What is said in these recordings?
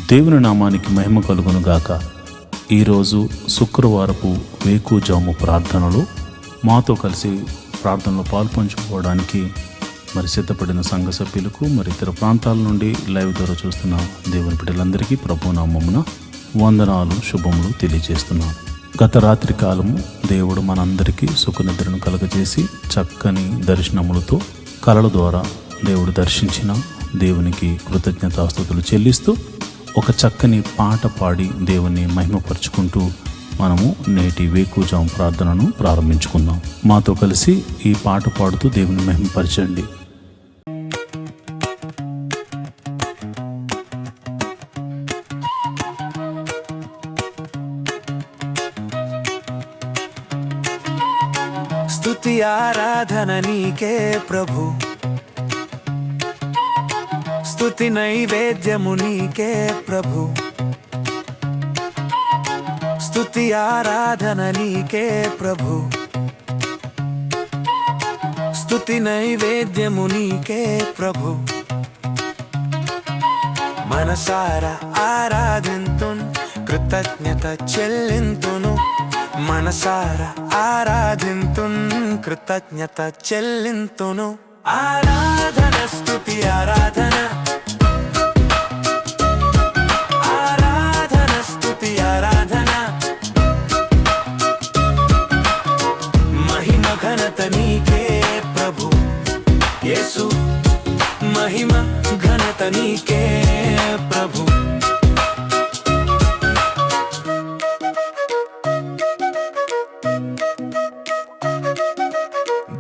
దేవుని నామానికి మహిమ కలుగును గాక. ఈరోజు శుక్రవారపు వేకుజాము ప్రార్థనలో మాతో కలిసి ప్రార్థనలో పాల్పంచుకోవడానికి సిద్ధపడిన సంఘ సభ్యులకు ఇతర ప్రాంతాల నుండి లైవ్ ద్వారా చూస్తున్న దేవుని బిడ్డలందరికీ ప్రభు నామమున వందనాలు, శుభములు తెలియజేస్తున్నాను. గత రాత్రి కాలము దేవుడు మనందరికీ సుఖనిద్రను కలుగజేసి చక్కని దర్శనములతో కలల ద్వారా దేవుడు దర్శించిన దేవునికి కృతజ్ఞతాస్తుతులు చెల్లిస్తూ ఒక చక్కని పాట పాడి దేవుని మహిమపరుచుకుంటూ మనము నేటి వేకుజాము ప్రార్థనను ప్రారంభించుకుందాం. మాతో కలిసి ఈ పాట పాడుతూ దేవుని మహిమపరచండి. స్తుతి ఆరాధన నీకే ప్రభు, స్తుతి నైవేద్యము నీకే ప్రభు, స్తుతి ఆరాధన నీకే ప్రభు, స్తుతి నైవేద్యము నీకే ప్రభు. మనసారా ఆరాధింతున్, కృతజ్ఞత చెల్లింతును. మనసారా ఆరాధింతున్, కృతజ్ఞత చెల్లింతును. ఆరాధన స్తుతి ఆరాధన, ఆరాధన స్తుతి ఆరాధన. మహిమ ఘనత నీకే ప్రభు యేసు, మహిమ ఘనత నీకే ప్రభు.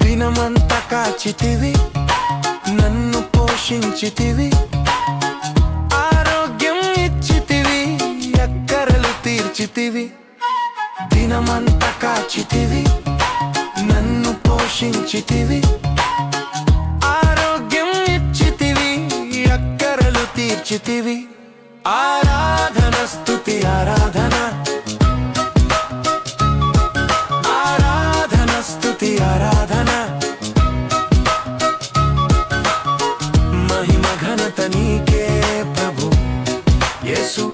దినమంత కాచితివి, నన్ను పోషించితివి, ఆరోగ్యం ఇచ్చితివి, అక్కరలు తీర్చితివి. దినమంత కాచితివి, నన్ను పోషించితివి, ఆరోగ్యం ఇచ్చితివి, అక్కరలు తీర్చితివి. ఆరాధన స్తుతి ఆరాధన, ఆరాధన స్తుతి ఆరాధన. మహిమ ఘనత నీకే ప్రభు యేసు,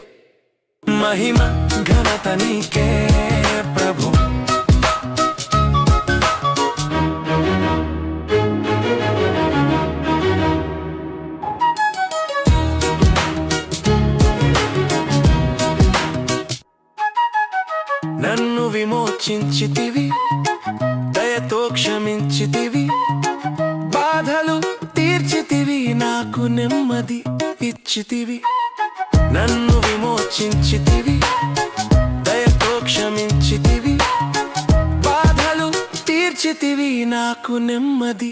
మహిమ ఘనత నీకే ప్రభు. నన్ను విమోచించితివి, దయతో క్షమించితివి, బాధలు తీర్చితివి, నాకు నెమ్మది ఇచ్చితివి. నన్ను విమోచించితివి, దయతో క్షమించితివి, బాధలు తీర్చితివి, నాకు నెమ్మది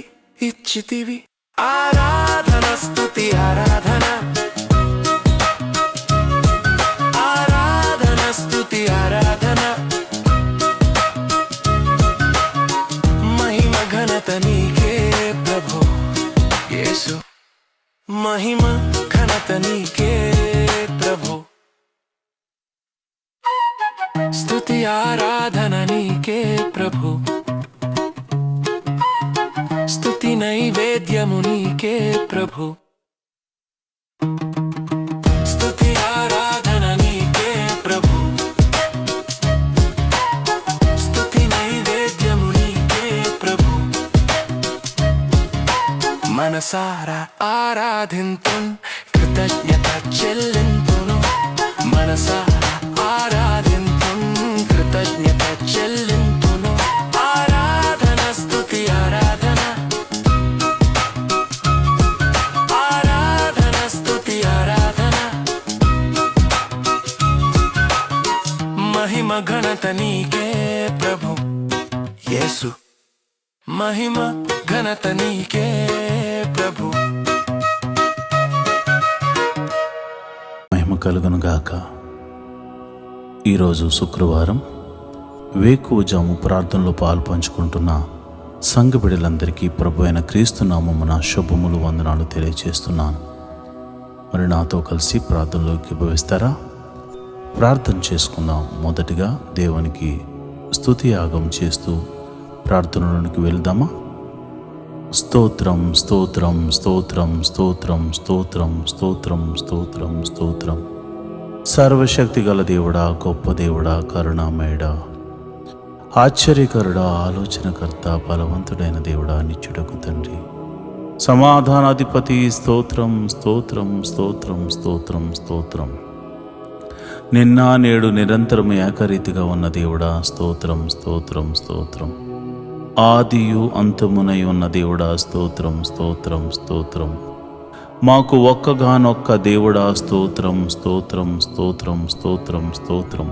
ఇచ్చితివి. ఆరాధన స్తుతి ఆరాధన, ఆరాధన స్తుతి ఆరాధన. మహిమ ఘనత నీకే ప్రభు యేసు, మహిమ ఘనత నీకే ప్రభు. స్తుతి ఆరాధన నీకే ప్రభు, స్తుతి నైవేద్యము నీకే ప్రభు, స్తుతి ఆరాధన నీకే ప్రభు, స్తుతి నైవేద్యము నీకే ప్రభు. మనసారా ఆరాధింతున్, కృతజ్ఞత చెల్లింతును. మనసారా ఆరాధింతున్, కృతజ్ఞత చెల్లింతును. ఆరాధన స్తుతి ఆరాధన, ఆరాధన స్తుతి ఆరాధన. మహిమ ఘనత నీకే ప్రభు యేసు, మహిమ ఘనత నీకే ప్రభు. మహిమ కలుగును గాక. ఈరోజు శుక్రవారం వేకువజాము ప్రార్థనలో పాల్పంచుకుంటున్న సంఘ బిడ్డలందరికీ ప్రభు అయిన క్రీస్తు నామమున శుభములు, వందనాలు తెలియజేస్తున్నాను. నాతో కలిసి ప్రార్థనలోకి భవిస్తారా? ప్రార్థన చేసుకుందాం. మొదటిగా దేవునికి స్తుతి యాగం చేస్తూ ప్రార్థనలోనికి వెళ్దామా? స్తోత్రం స్తోత్రం స్తోత్రం స్తోత్రం స్తోత్రం స్తోత్రం స్తోత్రం స్తోత్రం సర్వశక్తి గల దేవుడా, గొప్ప దేవుడా, కరుణామయుడా, ఆశ్చర్యకరుడా, ఆలోచనకర్త, బలవంతుడైన దేవుడా, నిత్యుడకు తండ్రి, సమాధానాధిపతి, స్తోత్రం స్తోత్రం స్తోత్రం స్తోత్రం స్తోత్రం. నిన్న నేడు నిరంతరం ఏకరీతిగా ఉన్న దేవుడా, స్తోత్రం స్తోత్రం స్తోత్రం. ఆదియు అంతమునై ఉన్న దేవుడా, స్తోత్రం స్తోత్రం స్తోత్రం. మాకు ఒక్కగానొక్క దేవుడా, స్తోత్రం స్తోత్రం స్తోత్రం స్తోత్రం స్తోత్రం.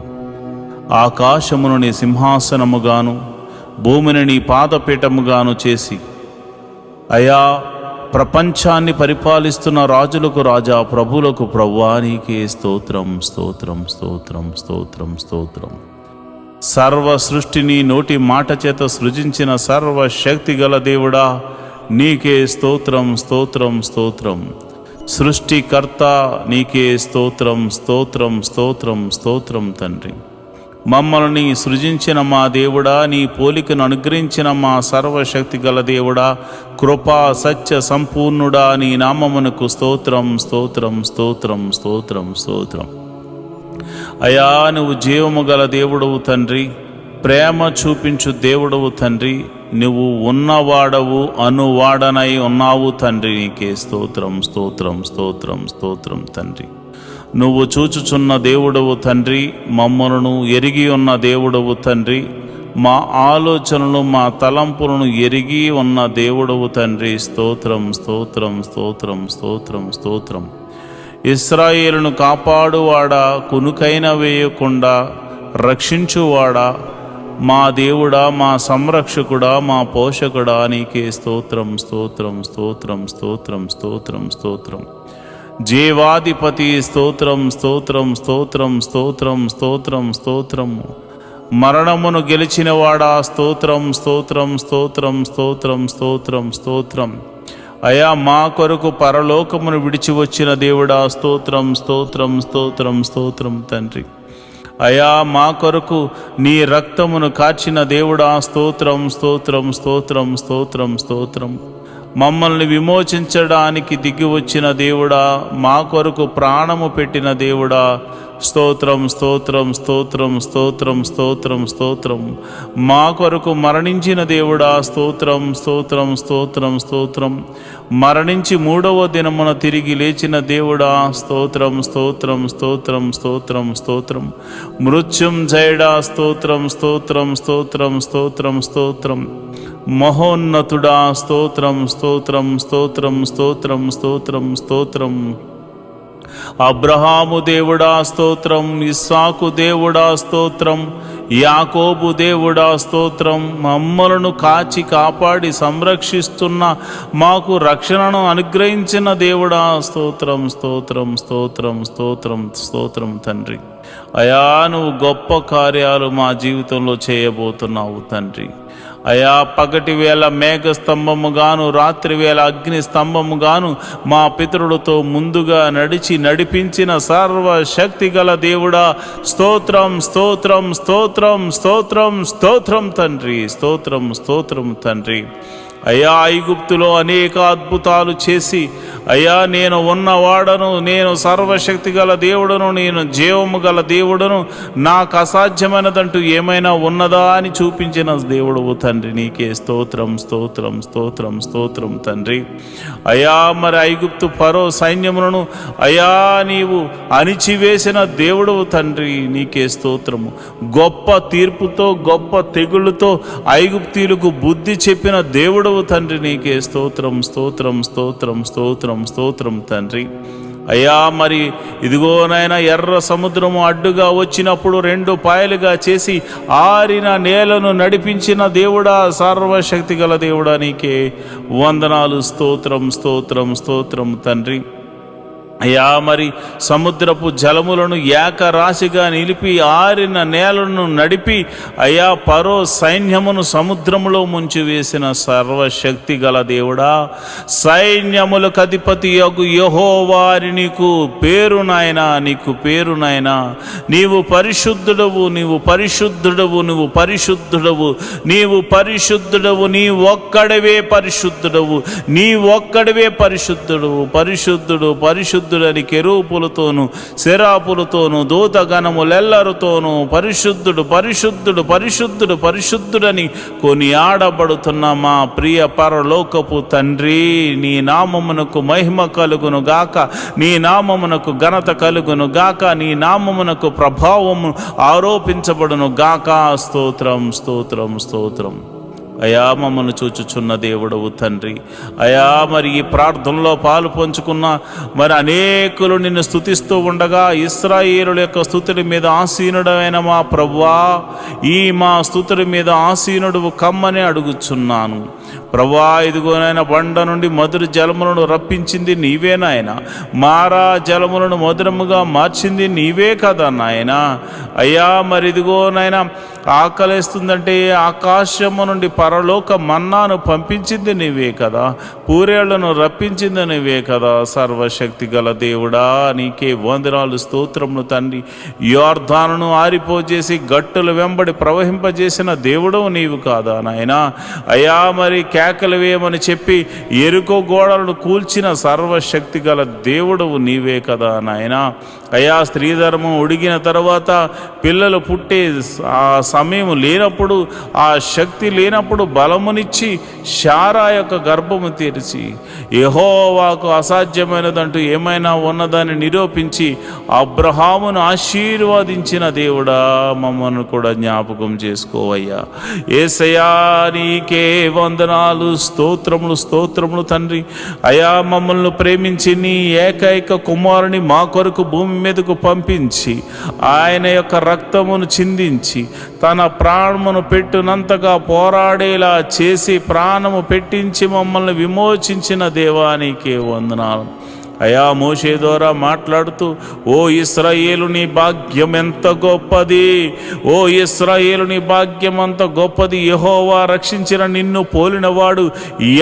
ఆకాశమును నీ సింహాసనముగాను భూమిని నీ పాదపీఠముగాను చేసి అయా ప్రపంచాన్ని పరిపాలిస్తున్న రాజులకు రాజా, ప్రభువులకు ప్రభువా, నీకే స్తోత్రం స్తోత్రం స్తోత్రం స్తోత్రం స్తోత్రం. సర్వ సృష్టిని నోటి మాట చేత సృజించిన సర్వశక్తి గల దేవుడా, నీకే స్తోత్రం స్తోత్రం స్తోత్రం. సృష్టికర్త నీకే స్తోత్రం స్తోత్రం స్తోత్రం స్తోత్రం తండ్రి. మమ్మల్ని సృజించిన మా దేవుడా, నీ పోలికను అనుగ్రహించిన మా సర్వశక్తి గల దేవుడా, కృపా సత్య సంపూర్ణుడా, నీ నామమునకు స్తోత్రం స్తోత్రం స్తోత్రం స్తోత్రం స్తోత్రం. అయా, నువ్వు జీవము గల దేవుడవు తండ్రి, ప్రేమ చూపించు దేవుడవు తండ్రి, నువ్వు ఉన్నవాడవు, అనువాడనై ఉన్నావు తండ్రి, నీకే స్తోత్రం స్తోత్రం స్తోత్రం స్తోత్రం తండ్రి. నువ్వు చూచుచున్న దేవుడవు తండ్రి, మమ్మలను ఎరిగి ఉన్న దేవుడవు తండ్రి, మా ఆలోచనలు మా తలంపులను ఎరిగి ఉన్న దేవుడవు తండ్రి, స్తోత్రం స్తోత్రం స్తోత్రం స్తోత్రం స్తోత్రం. ఇశ్రాయేలును కాపాడువాడా, కునుకైన వేయకుండా రక్షించువాడా, మా దేవుడా, మా సంరక్షకుడా, మా పోషకుడా, నీకే స్తోత్రం స్తోత్రం స్తోత్రం స్తోత్రం స్తోత్రం స్తోత్రం. జీవాధిపతి స్తోత్రం స్తోత్రం స్తోత్రం స్తోత్రం స్తోత్రం స్తోత్రం. మరణమును గెలిచినవాడా, స్తోత్రం స్తోత్రం స్తోత్రం స్తోత్రం స్తోత్రం స్తోత్రం. అయా, మా కొరకు పరలోకమును విడిచి వచ్చిన దేవుడా, స్తోత్రం స్తోత్రం స్తోత్రం స్తోత్రం తండ్రి. అయా, మా కొరకు నీ రక్తమును కార్చిన దేవుడా, స్తోత్రం స్తోత్రం స్తోత్రం స్తోత్రం స్తోత్రం. మమ్మల్ని విమోచించడానికి దిగి వచ్చిన దేవుడా, మా కొరకు ప్రాణము పెట్టిన దేవుడా, స్తోత్రం స్తోత్రం స్తోత్రం స్తోత్రం స్తోత్రం స్తోత్రం. మా కొరకు మరణించిన దేవుడా, స్తోత్రం స్తోత్రం స్తోత్రం స్తోత్రం. మరణించి మూడవ దినమున తిరిగి లేచిన దేవుడా, స్తోత్రం స్తోత్రం స్తోత్రం స్తోత్రం స్తోత్రం. మృత్యుంజయుడా, స్తోత్రం స్తోత్రం స్తోత్రం స్తోత్రం స్తోత్రం. మహోన్నతుడా, స్తోత్రం స్తోత్రం స్తోత్రం స్తోత్రం స్తోత్రం స్తోత్రం. అబ్రహాము దేవుడా, స్తోత్రం. ఇస్సాకు దేవుడా, స్తోత్రం. యాకోబు దేవుడా, స్తోత్రం. మమ్మలను కాచి కాపాడి సంరక్షిస్తున్న, మాకు రక్షణను అనుగ్రహించిన దేవుడా, స్తోత్రం స్తోత్రం స్తోత్రం స్తోత్రం స్తోత్రం తండ్రి. అయా, నువ్వు గొప్ప కార్యాలు మా జీవితంలో చేయబోతున్నావు తండ్రి. అయా, పగటి వేళ మేఘ స్తంభముగాను, రాత్రి వేళ అగ్ని స్తంభముగాను మా పితరులతో ముందుగా నడిపించిన సర్వశక్తి గల దేవుడా, స్తోత్రం స్తోత్రం స్తోత్రం స్తోత్రం స్తోత్రం తండ్రి, స్తోత్రం స్తోత్రం తండ్రి. అయ్యా, ఐగుప్తులో అనేక అద్భుతాలు చేసి, అయ్యా, నేను ఉన్నవాడను, నేను సర్వశక్తి గల దేవుడను, నేను జీవము గల దేవుడను, నాకు అసాధ్యమైనదంటూ ఏమైనా ఉన్నదా అని చూపించిన దేవుడవు తండ్రి, నీకే స్తోత్రం స్తోత్రం స్తోత్రం స్తోత్రం తండ్రి. అయ్యా, మరి ఐగుప్తు ఫరో సైన్యములను అయ్యా నీవు అణిచివేసిన దేవుడవు తండ్రి, నీకే స్తోత్రము. గొప్ప తీర్పుతో, గొప్ప తెగుళ్ళతో ఐగుప్తీయులకు బుద్ధి చెప్పిన దేవుడు తండ్రి, నీకే స్తోత్రం స్తోత్రం స్తోత్రం స్తోత్రం స్తోత్రం తండ్రి. అయ్యా, మరి ఇదిగోనైనా ఎర్ర సముద్రము అడ్డుగా వచ్చినప్పుడు రెండు పాయలుగా చేసి ఆరిన నేలను నడిపించిన దేవుడా, సర్వశక్తి గల దేవుడా, నీకే వందనాలు, స్తోత్రం స్తోత్రం స్తోత్రం తండ్రి. అయ్యా, మరి సముద్రపు జలములను ఏకరాశిగా నిలిపి ఆరిన నేలను నడిపి అయ్యా ఫరో సైన్యమును సముద్రములో ముంచి వేసిన సర్వశక్తి గల దేవుడా, సైన్యములకు అధిపతి యగు యెహోవాని నీకు పేరు నాయనా, నీకు పేరు నాయనా. నీవు పరిశుద్ధుడవు, నీవు పరిశుద్ధుడవు, నువ్వు పరిశుద్ధుడవు, నీవు పరిశుద్ధుడవు, నీ ఒక్కడవే పరిశుద్ధుడవు, నీ ఒక్కడవే పరిశుద్ధుడవు, పరిశుద్ధుడు పరిశుద్ధుడు పరిశుద్ధుడని కెరూపులతోనూ శరాపులతోనూ దూతగణములెల్లరితోనూ పరిశుద్ధుడు పరిశుద్ధుడు పరిశుద్ధుడు పరిశుద్ధుడని కొనియాడబడుతున్న మా ప్రియ పరలోకపు తండ్రి, నీ నామమునకు మహిమ కలుగును గాక, నీ నామమునకు ఘనత కలుగును గాక, నీ నామమునకు ప్రభావము ఆరోపించబడును గాక. స్తోత్రం స్తోత్రం స్తోత్రం. అయా మమ్మల్ని చూచుచున్న దేవుడవు తండ్రి, అయా మరి ఈ ప్రార్థనలో పాలు పంచుకున్న మరి అనేకులు నిన్ను స్తుతిస్తూ ఉండగా ఇశ్రాయేలుల యొక్క స్తుతుల మీద ఆసీనుడైన మా ప్రభువా, ఈ మా స్తుతుల మీద ఆసీనుడు కమ్మని అడుగుచున్నాను ప్రభువా. ఇదిగోనైనా బండ నుండి మధుర జలములను రప్పించింది నీవే నాయన, మారా జలములను మధురముగా మార్చింది నీవే కదా నాయన. అయ్యా మరి ఇదిగోనైనా ఆకలేస్తుందంటే ఆకాశము నుండి పరలోక మన్నాను పంపించింది నీవే కదా, పూరేళ్లను రప్పించింది నీవే కదా. సర్వశక్తి గల దేవుడా, నీకే వందనాలు స్తోత్రములు తండ్రి. యోర్దానును ఆరిపోజేసి గట్టుల వెంబడి ప్రవహింపజేసిన దేవుడు నీవు కాదా నాయన. అయ్యా మరి కేకలు వేయమని చెప్పి ఎరుకో గోడలను కూల్చిన సర్వశక్తి గల దేవుడవు నీవే కదా నాయన. అయా స్త్రీధర్మం ఉడిగిన తర్వాత పిల్లలు పుట్టే ఆ సమయం లేనప్పుడు, ఆ శక్తి లేనప్పుడు బలమునిచ్చి శారా యొక్క గర్భము తెరిచి యెహోవాకు అసాధ్యమైనదంటూ ఏమైనా ఉన్నదని నిరూపించి అబ్రహామును ఆశీర్వదించిన దేవుడా, మమ్మల్ని కూడా జ్ఞాపకం చేసుకోవయ్యా. యేసయ్యా నీకే వందనాలు స్తోత్రములు స్తోత్రములు తండ్రి. అయా మమ్మల్ని ప్రేమించి నీ ఏకైక కుమారుని మా కొరకు భూమి మీదకు పంపించి ఆయన యొక్క రక్తమును చిందించి తన ప్రాణమును పెట్టునంతగా పోరాడేలా చేసి ప్రాణము పెట్టించి మమ్మల్ని విమోచించిన దేవానికే వందనాలు. అయా మోషే ద్వారా మాట్లాడుతూ, ఓ ఇశ్రాయేలు నీ భాగ్యం ఎంత గొప్పది, ఓ ఇశ్రాయేలు నీ భాగ్యం అంత గొప్పది, యెహోవా రక్షించిన నిన్ను పోలినవాడు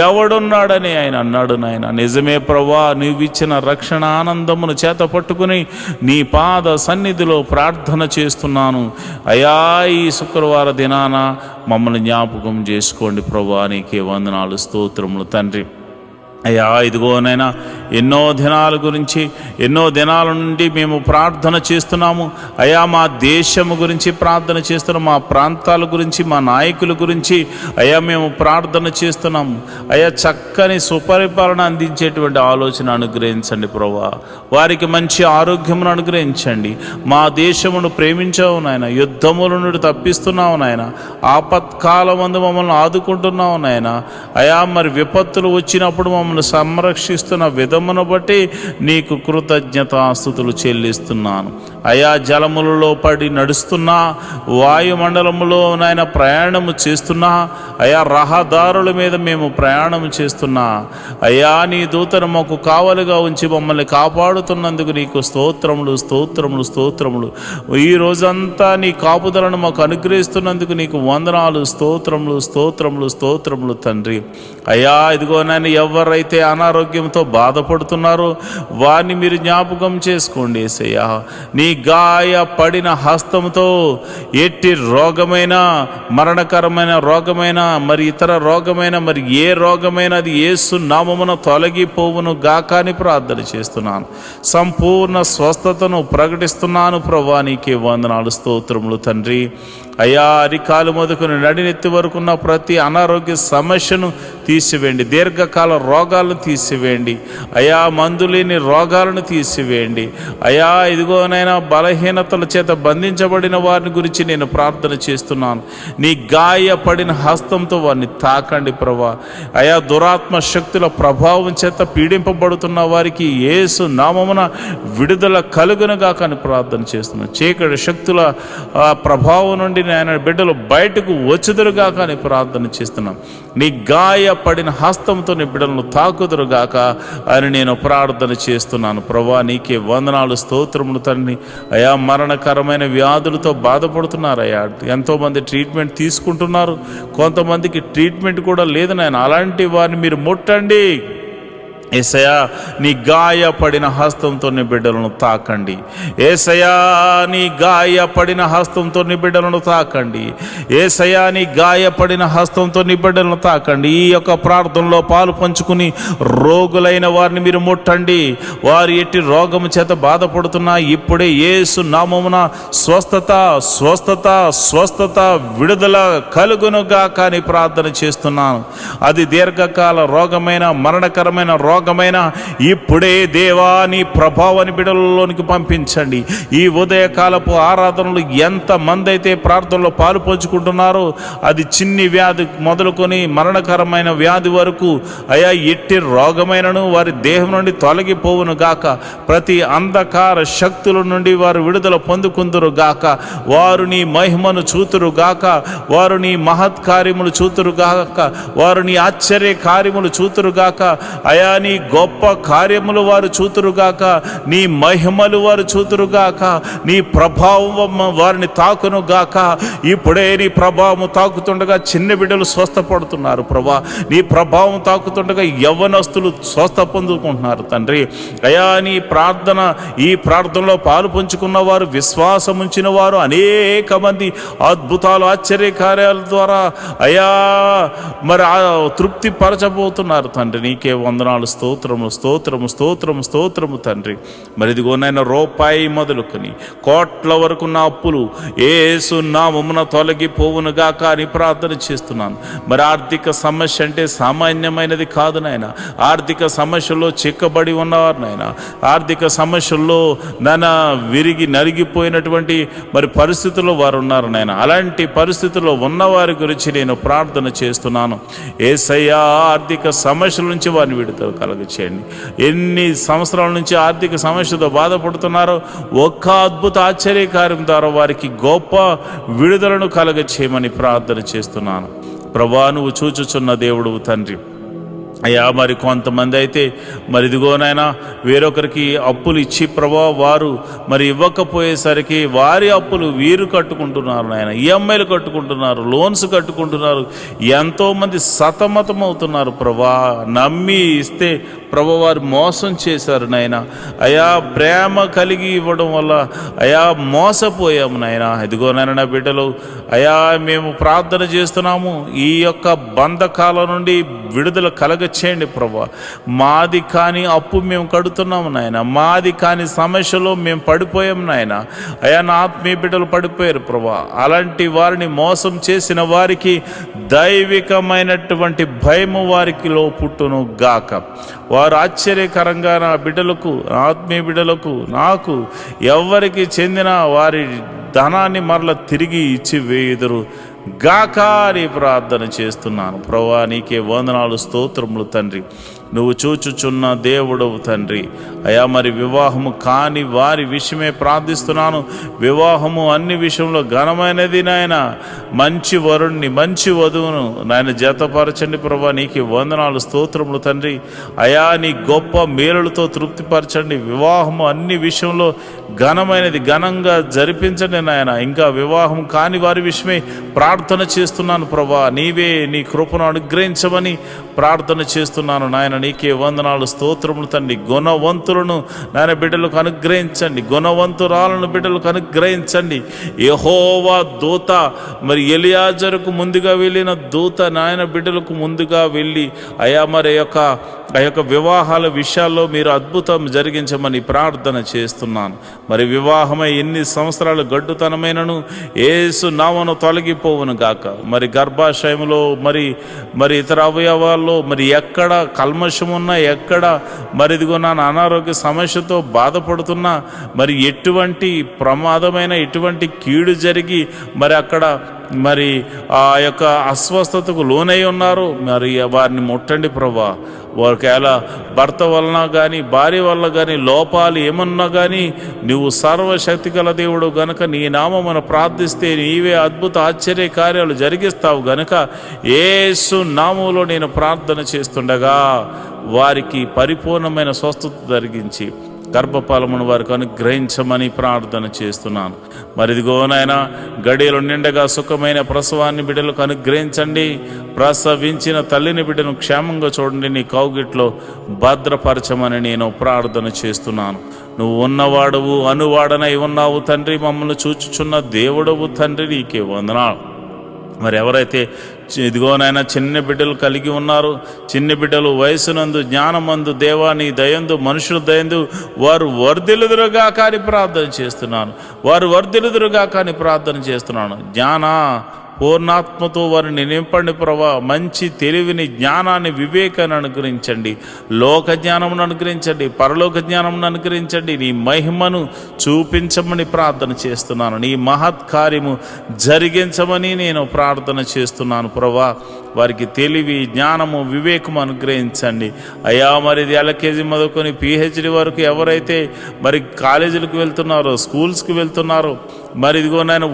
ఎవడున్నాడని ఆయన అన్నాడు నాయన. నిజమే ప్రభువా, నీవిచ్చిన రక్షణ ఆనందమును చేత పట్టుకుని నీ పాద సన్నిధిలో ప్రార్థన చేస్తున్నాను. అయా ఈ శుక్రవార దినాన మమ్మల్ని జ్ఞాపకం చేసుకోండి ప్రభువా, నీకే వందనాలు స్తోత్రములు తండ్రి. అయ్యా ఇదిగోనైనా ఎన్నో దినాల గురించి ఎన్నో దినాల నుండి మేము ప్రార్థన చేస్తున్నాము. అయ్యా మా దేశము గురించి ప్రార్థన చేస్తున్నాం, మా ప్రాంతాల గురించి, మా నాయకుల గురించి అయ్యా మేము ప్రార్థన చేస్తున్నాము. అయ్యా చక్కని సుపరిపాలన అందించేటువంటి ఆలోచన అనుగ్రహించండి ప్రభువా, వారికి మంచి ఆరోగ్యమును అనుగ్రహించండి. మా దేశమును ప్రేమించావు నాయన, యుద్ధముల నుండి తప్పిస్తున్నావు నాయన, ఆపత్కాలమందు మమ్మల్ని ఆదుకుంటున్నావు నాయన. అయా మరి విపత్తులు వచ్చినప్పుడు మమ్మల్ని సంరక్షిస్తున్న విధమును బట్టి నీకు కృతజ్ఞతాస్తుతులు చెల్లిస్తున్నాను. అయా జలములలో పడి నడుస్తున్నా, వాయుమండలములో నాయన ప్రయాణము చేస్తున్నా, అయా రహదారుల మీద మేము ప్రయాణం చేస్తున్నా, అయా నీ దూతను మాకు కావలిగా ఉంచి మమ్మల్ని కాపాడుతున్నందుకు నీకు స్తోత్రములు స్తోత్రములు స్తోత్రములు. ఈ రోజంతా నీ కాపుదలను మాకు అనుగ్రహిస్తున్నందుకు నీకు వందనాలు స్తోత్రములు స్తోత్రములు స్తోత్రములు తండ్రి. అయా ఇదిగో నాయన ఎవరైతే అనారోగ్యంతో బాధపడుతున్నారో వారిని మీరు జ్ఞాపకం చేసుకోండి యేసయ్యా. నీ గాయపడిన హస్తంతో ఎట్టి రోగమైన, మరణకరమైన రోగమైన, మరి ఇతర రోగమైన, మరి ఏ రోగమైన అది యేసు నామమున తొలగిపోవును గాక అని ప్రార్థన చేస్తున్నాను. సంపూర్ణ స్వస్థతను ప్రకటిస్తున్నాను ప్రభువా, నీకే వందనాలు స్తోత్రములు తండ్రి. అయా అరికాలు మొదలుకొని నడినెత్తి వరకున్న ప్రతి అనారోగ్య సమస్యను తీసివేయండి, దీర్ఘకాల రోగాలను తీసివేయండి, అయా మందులేని రోగాలను తీసివేయండి. అయా ఇదిగోనైనా బలహీనతల చేత బంధించబడిన వారిని గురించి నేను ప్రార్థన చేస్తున్నాను. నీ గాయపడిన హస్తంతో వారిని తాకండి ప్రభువా. అయా దురాత్మ శక్తుల ప్రభావం చేత పీడింపబడుతున్న వారికి యేసు నామమున విడుదల కలుగునుగా కానీ ప్రార్థన చేస్తున్నాను. చీకటి శక్తుల ప్రభావం నుండి ఆయన బిడ్డలు బయటకు వచ్చుదురుగా కానీ ప్రార్థన చేస్తున్నాం. నీ గాయపడిన హస్తంతో నీ బిడ్డలను తాకుదురుగాక అని నేను ప్రార్థన చేస్తున్నాను ప్రభువా. నీకే వందనాలు స్తోత్రములు తండ్రి. అయా మరణకరమైన వ్యాధులతో బాధపడుతున్నారు అయ్యా, ఎంతోమంది ట్రీట్మెంట్ తీసుకుంటున్నారు, కొంతమందికి ట్రీట్మెంట్ కూడా లేదు నాయన. అలాంటి వారిని మీరు ముట్టండి, యేసయ్యా నీ గాయపడిన హస్తంతో నీ బిడ్డలను తాకండి. యేసయ్యా నీ గాయపడిన హస్తంతో నీ బిడ్డలను తాకండి. యేసయ్యా నీ గాయపడిన హస్తంతో నీ బిడ్డలను తాకండి. ఈ యొక్క ప్రార్థనలో పాలు పంచుకుని రోగులైన వారిని మీరు ముట్టండి. వారు ఎట్టి రోగము చేత బాధపడుతున్నా ఇప్పుడే యేసు నామమున స్వస్థత స్వస్థత స్వస్థత విడుదల కలుగునుగా కానీ ప్రార్థన చేస్తున్నాను. అది దీర్ఘకాల రోగమైన మరణకరమైన రోగమైన ఇప్పుడే దేవా నీ ప్రభావాన్ని బిడ్డలలోనికి పంపించండి. ఈ ఉదయకాలపు ఆరాధనలు ఎంతమంది అయితే ప్రార్థనలో పాలు పంచుకుంటున్నారో అది చిన్ని వ్యాధి మొదలుకొని మరణకరమైన వ్యాధి వరకు అయా ఎట్టి రోగమైనను వారి దేహం నుండి తొలగిపోవును గాక. ప్రతి అంధకార శక్తుల నుండి వారు విడుదల పొందుకుందురు గాక. వారు నీ మహిమను చూతురు గాక. వారు నీ మహత్కార్యములు చూతురు గాక. వారు నీ ఆశ్చర్య కార్యములు చూతురు గాక. అయా నీ గొప్ప కార్యములు వారు చూతురుగాక. నీ మహిమలు వారు చూతురుగాక. నీ ప్రభావం వారిని తాకును గాక. ఇప్పుడే నీ ప్రభావం తాకుతుండగా చిన్న బిడ్డలు స్వస్థపడుతున్నారు ప్రభా. నీ ప్రభావం తాకుతుండగా యవ్వనస్తులు స్వస్థ పొందుకుంటున్నారు తండ్రి. అయా నీ ప్రార్థన ఈ ప్రార్థనలో పాలు పంచుకున్న వారు విశ్వాసం ఉంచిన వారు అనేక మంది అద్భుతాలు ఆశ్చర్య కార్యాల ద్వారా అయా మరి తృప్తి పరచబోతున్నారు తండ్రి. నీకే వందనాలు, స్తోత్రము స్తోత్రము స్తోత్రము స్తోత్రము తండ్రి. మరి ఇదిగోనైనా రూపాయి మొదలుకొని కోట్ల వరకు నా అప్పులు యేసు నామమున తొలగిపోవునుగాక అని ప్రార్థన చేస్తున్నాను. మరి ఆర్థిక సమస్య అంటే సామాన్యమైనది కాదు నాయన. ఆర్థిక సమస్యల్లో చిక్కబడి ఉన్నవారు నాయన. ఆర్థిక సమస్యల్లో విరిగి నలిగిపోయినటువంటి మరి పరిస్థితుల్లో వారు ఉన్నారు నాయన. అలాంటి పరిస్థితుల్లో ఉన్నవారి గురించి నేను ప్రార్థన చేస్తున్నాను. యేసయ్యా ఆర్థిక సమస్యల నుంచి వారిని విడుదల కలగచేయండి. ఎన్ని సంవత్సరాల నుంచి ఆర్థిక సమస్యతో బాధపడుతున్నారో ఒక్క అద్భుత ఆశ్చర్యకార్యం ద్వారా వారికి గొప్ప విడుదలను కలగచేయమని ప్రార్థన చేస్తున్నాను. ప్రభువా నువ్వు చూచుచున్న దేవుడు తండ్రి. అయ్యా మరి కొంతమంది అయితే మరి ఇదిగోనైనా వేరొకరికి అప్పులు ఇచ్చి ప్రభా వారు మరి ఇవ్వకపోయేసరికి వారి అప్పులు వీరు కట్టుకుంటున్నారు నాయన. ఈఎంఐలు కట్టుకుంటున్నారు, లోన్స్ కట్టుకుంటున్నారు. ఎంతోమంది సతమతం అవుతున్నారు ప్రభా. నమ్మి ఇస్తే ప్రభా వారు మోసం చేశారు నాయన. అయా ప్రేమ కలిగి ఇవ్వడం వల్ల అయా మోసపోయాము నాయన. ఇదిగోనైనా నా బిడ్డలు అయా మేము ప్రార్థన చేస్తున్నాము. ఈ యొక్క బంధకాల నుండి విడుదల చేయండి ప్రభా. మాది కాని అప్పు మేము కడుతున్నాము నాయన. మాది కాని సమస్యలో మేము పడిపోయాము నాయన. అయా నా ఆత్మీయ బిడ్డలు పడిపోయారు ప్రభా. అలాంటి వారిని మోసం చేసిన వారికి దైవికమైనటువంటి భయము వారికిలో పుట్టును గాక. వారు ఆశ్చర్యకరంగా నా బిడ్డలకు, ఆత్మీయ బిడ్డలకు, నాకు ఎవరికి చెందిన వారి ధనాన్ని మరల తిరిగి ఇచ్చి వేయుదురు గాక అని ప్రార్థన చేస్తున్నాను. ప్రభువా నీకే వందనాలు, స్తోత్రములు తండ్రి. నువ్వు చూచుచున్న దేవుడవు తండ్రి. అయా మరి వివాహము కాని వారి విషయమే ప్రార్థిస్తున్నాను. వివాహము అన్ని విషయంలో ఘనమైనది నాయన. మంచి వరుణ్ణి, మంచి వధువును నాయన జతపరచండి ప్రభా. నీకే వందనాలు, స్తోత్రములు తండ్రి. అయా నీ గొప్ప మేలులతో తృప్తిపరచండి. వివాహము అన్ని విషయంలో ఘనమైనది, ఘనంగా జరిపించండి నాయన. ఇంకా వివాహం కాని వారి విషయమే ప్రార్థన చేస్తున్నాను ప్రభా. నీవే నీ కృపను అనుగ్రహించమని ప్రార్థన చేస్తున్నాను నాయన. నీకే వందనాలు, స్తోత్రములు తండ్రి. గుణవంతులను నాయన బిడ్డలకు అనుగ్రహించండి. గుణవంతురాలను బిడ్డలకు అనుగ్రహించండి. యెహోవా దూత మరి ఎలియాజరుకు ముందుగా వెళ్ళిన దూత నాయన బిడ్డలకు ముందుగా వెళ్ళి అయా మరి ఆ యొక్క వివాహాల విషయాల్లో మీరు అద్భుతం జరిగించమని ప్రార్థన చేస్తున్నాను. మరి వివాహమై ఎన్ని సంవత్సరాలు గడ్డుతనమైనను యేసు నామమున తొలగిపోవును గాక. మరి గర్భాశయంలో మరి ఇతర అవయవాల్లో మరి ఎక్కడ కల్మషం ఉన్నా, ఎక్కడ మరి ఇదిగో నా అనారోగ్య సమస్యతో బాధపడుతున్నా, మరి ఎటువంటి ప్రమాదమైన ఎటువంటి కీడు జరిగి మరి అక్కడ మరి ఆ యొక్క అస్వస్థతకు లోనై ఉన్నారు, మరి వారిని ముట్టండి ప్రభా. ఒకవేళ భర్త వలన కానీ భార్య వల్ల కానీ లోపాలు ఏమన్నా కానీ నువ్వు సర్వశక్తి గల దేవుడు గనుక నీ నామమున ప్రార్థిస్తే నీవే అద్భుత ఆశ్చర్య కార్యాలు జరిగిస్తావు గనుక యేసు నామములో నేను ప్రార్థన చేస్తుండగా వారికి పరిపూర్ణమైన స్వస్థత జరిగించి గర్భఫలమును వారికి అనుగ్రహించమని ప్రార్థన చేస్తున్నాను. మరి ఇదిగో నాయనా, గడియలు నిండగా సుఖమైన ప్రసవాన్ని బిడ్డలకు అనుగ్రహించండి. ప్రసవించిన తల్లిని బిడ్డను క్షేమంగా చూడండి, నీ కౌగిట్లో భద్రపరచమని నేను ప్రార్థన చేస్తున్నాను. నువ్వు ఉన్నవాడవు, అనువాడనై ఉన్నావు తండ్రి, మమ్మల్ని చూచుచున్న దేవుడవు తండ్రి, నీకే వందనాలు. మరి ఎవరైతే ఇదిగోనైనా చిన్న బిడ్డలు కలిగి ఉన్నారు, చిన్న బిడ్డలు వయసునందు జ్ఞానమందు దేవాని దయందు మనుషుల దయందు వారు వర్ధిల్లుదురుగా కానీ ప్రార్థన చేస్తున్నాను. వారు వర్ధిల్లుదురుగా కానీ ప్రార్థన చేస్తున్నాను. జ్ఞాన పూర్ణాత్మతో వారిని నింపండి ప్రభా. మంచి తెలివిని, జ్ఞానాన్ని, వివేకాన్ని అనుగ్రహించండి. లోక జ్ఞానమును అనుగ్రహించండి, పరలోక జ్ఞానమును అనుగ్రహించండి. నీ మహిమను చూపించమని ప్రార్థన చేస్తున్నాను. నీ మహత్కార్యము జరిగించమని నేను ప్రార్థన చేస్తున్నాను ప్రభా. వారికి తెలివి, జ్ఞానము, వివేకము అనుగ్రహించండి అయ్యా. మరి ఇది ఎల్కేజీ మొదలుకొని పిహెచ్డి వరకు ఎవరైతే మరి కాలేజీలకు వెళ్తున్నారో, స్కూల్స్కి వెళ్తున్నారో, మరి ఇదిగోనైనా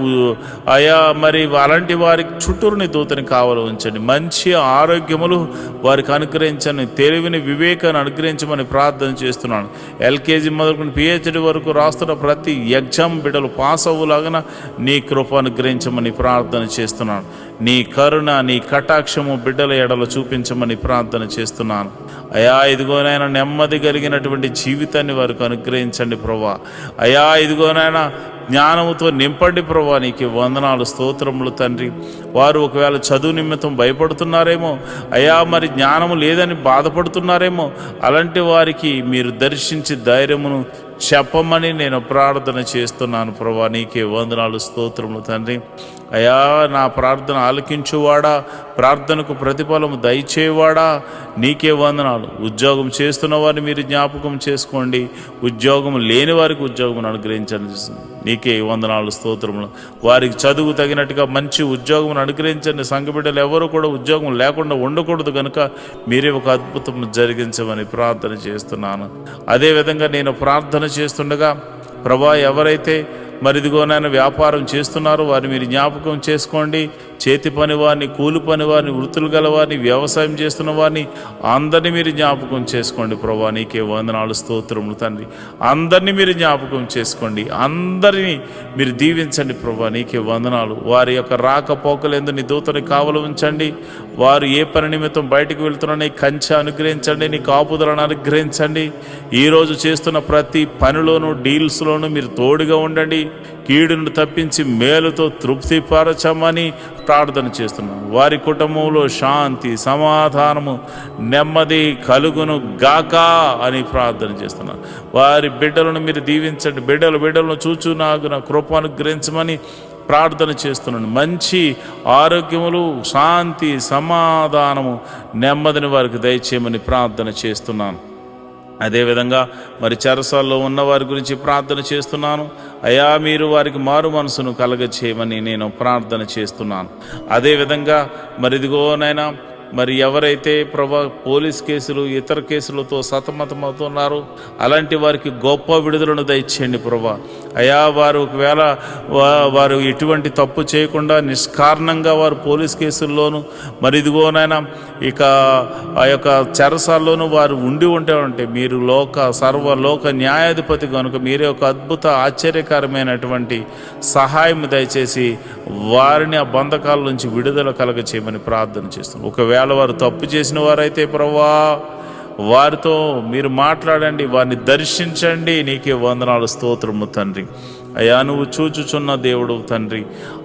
అయ్యా, మరి అలాంటి వారికి చుట్టూరుని దూతని కావాలి ఉంచండి. మంచి ఆరోగ్యములు వారికి అనుగ్రహించండి. తెలివిని, వివేకాన్ని అనుగ్రహించమని ప్రార్థన చేస్తున్నాను. ఎల్కేజీ మొదలుకొని పిహెచ్డి వరకు రాస్తున్న ప్రతి ఎగ్జామ్ బిడ్డలు పాస్ అవ్వలాగా నీ కృప అనుగ్రహించమని ప్రార్థన చేస్తున్నాను. నీ కరుణ, నీ కటాక్షము బిడ్డల ఎడలో చూపించమని ప్రార్థన చేస్తున్నాను అయ్యా. ఇదిగోనైనా నెమ్మది కలిగినటువంటి జీవితాన్ని వారికి అనుగ్రహించండి ప్రభా. అయ్యా ఇదిగోనైనా జ్ఞానముతో నింపండి ప్రభా. నీకు వందనాలు, స్తోత్రములు తండ్రి. వారు ఒకవేళ చదువు నిమిత్తం భయపడుతున్నారేమో అయ్యా, మరి జ్ఞానము లేదని బాధపడుతున్నారేమో, అలాంటి వారికి మీరు దర్శించి ధైర్యమును చెప్పమని నేను ప్రార్థన చేస్తున్నాను ప్రభా. నీకే వందనాలు, స్తోత్రములు తండ్రి. అయ్యా నా ప్రార్థన ఆలకించువాడా, ప్రార్థనకు ప్రతిఫలము దయచేవాడా, నీకే వందనాలు. ఉద్యోగం చేస్తున్న వారిని మీరు జ్ఞాపకం చేసుకోండి. ఉద్యోగం లేని వారికి ఉద్యోగం అనుగ్రహించండి. నీకే వందనాలు, స్తోత్రములు. వారికి చదువు తగినట్టుగా మంచి ఉద్యోగం అనుగ్రహించండి. సంఘ బిడ్డలు ఎవరు కూడా ఉద్యోగం లేకుండా ఉండకూడదు కనుక మీరే ఒక అద్భుతం జరిగించమని ప్రార్థన చేస్తున్నాను. అదేవిధంగా నేను ప్రార్థన చేస్తుండగా ప్రభా, ఎవరైతే మరి ఇదిగోనైనా వ్యాపారం చేస్తున్నారో వారిని మీరు జ్ఞాపకం చేసుకోండి. చేతి పని వారిని, కూలి పని వారిని, వృత్తులు గల వారిని, వ్యవసాయం చేస్తున్న వారిని అందరినీ మీరు జ్ఞాపకం చేసుకోండి ప్రభా. నీకే వందనాలు, స్తోత్రములు తండ్రి. అందరినీ మీరు జ్ఞాపకం చేసుకోండి, అందరినీ మీరు దీవించండి ప్రభా. నీకే వందనాలు. వారి యొక్క రాకపోకలందు నీ దూతని కావలి ఉంచండి. వారు ఏ పని నిమిత్తం బయటకు వెళ్తున్నారని కంచె అనుగ్రహించండి, నీ కాపుదలను అనుగ్రహించండి. ఈరోజు చేస్తున్న ప్రతి పనిలోనూ, డీల్స్లోనూ మీరు తోడుగా ఉండండి. కీడును తప్పించి మేలుతో తృప్తిపరచమని ప్రార్థన చేస్తున్నాను. వారి కుటుంబంలో శాంతి, సమాధానము, నెమ్మది కలుగును గాక అని ప్రార్థన చేస్తున్నాను. వారి బిడ్డలను మీరు దీవించండి. బిడ్డలను చూచు నాకు నా కృప అనుగ్రహించమని ప్రార్థన చేస్తున్నాను. మంచి ఆరోగ్యములు, శాంతి, సమాధానము, నెమ్మదిని వారికి దయచేయమని ప్రార్థన చేస్తున్నాను. అదేవిధంగా మరి చెరసాల్లో ఉన్న వారి గురించి ప్రార్థన చేస్తున్నాను అయ్యా. మీరు వారికి మారు మనసును కలగచేయమని నేను ప్రార్థన చేస్తున్నాను. అదేవిధంగా మరి ఇదిగోనైనా మరి ఎవరైతే ప్రభా పోలీస్ కేసులు, ఇతర కేసులతో సతమతమవుతున్నారో అలాంటి వారికి గొప్ప విడుదలను దయచేయండి ప్రభా. అయ్యా వారు ఒకవేళ వారు ఎటువంటి తప్పు చేయకుండా నిష్కారణంగా వారు పోలీస్ కేసుల్లోనూ మరి ఇదిగోనైనా ఇక ఆ యొక్క చెరసాల్లోనూ వారు ఉంటే మీరు సర్వలోక న్యాయాధిపతి కనుక మీరే ఒక అద్భుత ఆశ్చర్యకరమైనటువంటి సహాయం దయచేసి వారిని ఆ బంధకాల నుంచి విడుదల కలగ చేయమని ప్రార్థన చేస్తున్నాం. ఒకవేళ వారు తప్పు చేసిన వారైతే ప్రభువా వారితో మీరు మాట్లాడండి, వారిని దర్శించండి. నీకే వందనాలు, స్తోత్రము తండ్రి. అయా నువ్వు చూచుచున్న దేవుడు తండ్రి.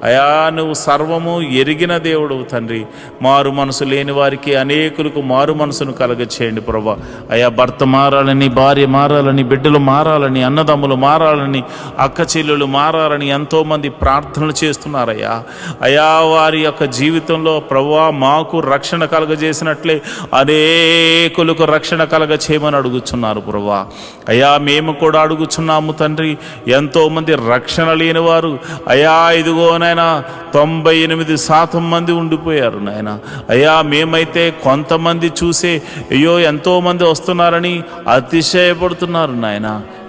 అయా నువ్వు సర్వము ఎరిగిన దేవుడు తండ్రి. మారు మనసు లేని వారికి అనేకులకు మారు మనసును కలగచేయండి ప్రభా. అయా భర్త మారాలని, భార్య మారాలని, బిడ్డలు మారాలని, అన్నదమ్ములు మారాలని, అక్క చెల్లెలు మారాలని ఎంతోమంది ప్రార్థనలు చేస్తున్నారయ్యా. అయా వారి యొక్క జీవితంలో ప్రభువా మాకు రక్షణ కలగజేసినట్లే అనేకులకు రక్షణ కలగచేయమని అడుగుచున్నారు ప్రభువా. అయా మేము కూడా అడుగుచున్నాము తండ్రి. ఎంతోమంది రక్షణ లేని వారు అయా ఇదిగోనైనా 98% మంది ఉండిపోయారు నాయన. అయ్యా మేమైతే కొంతమంది చూసే అయ్యో ఎంతోమంది వస్తున్నారని అతిశయపడుతున్నారు నాయన.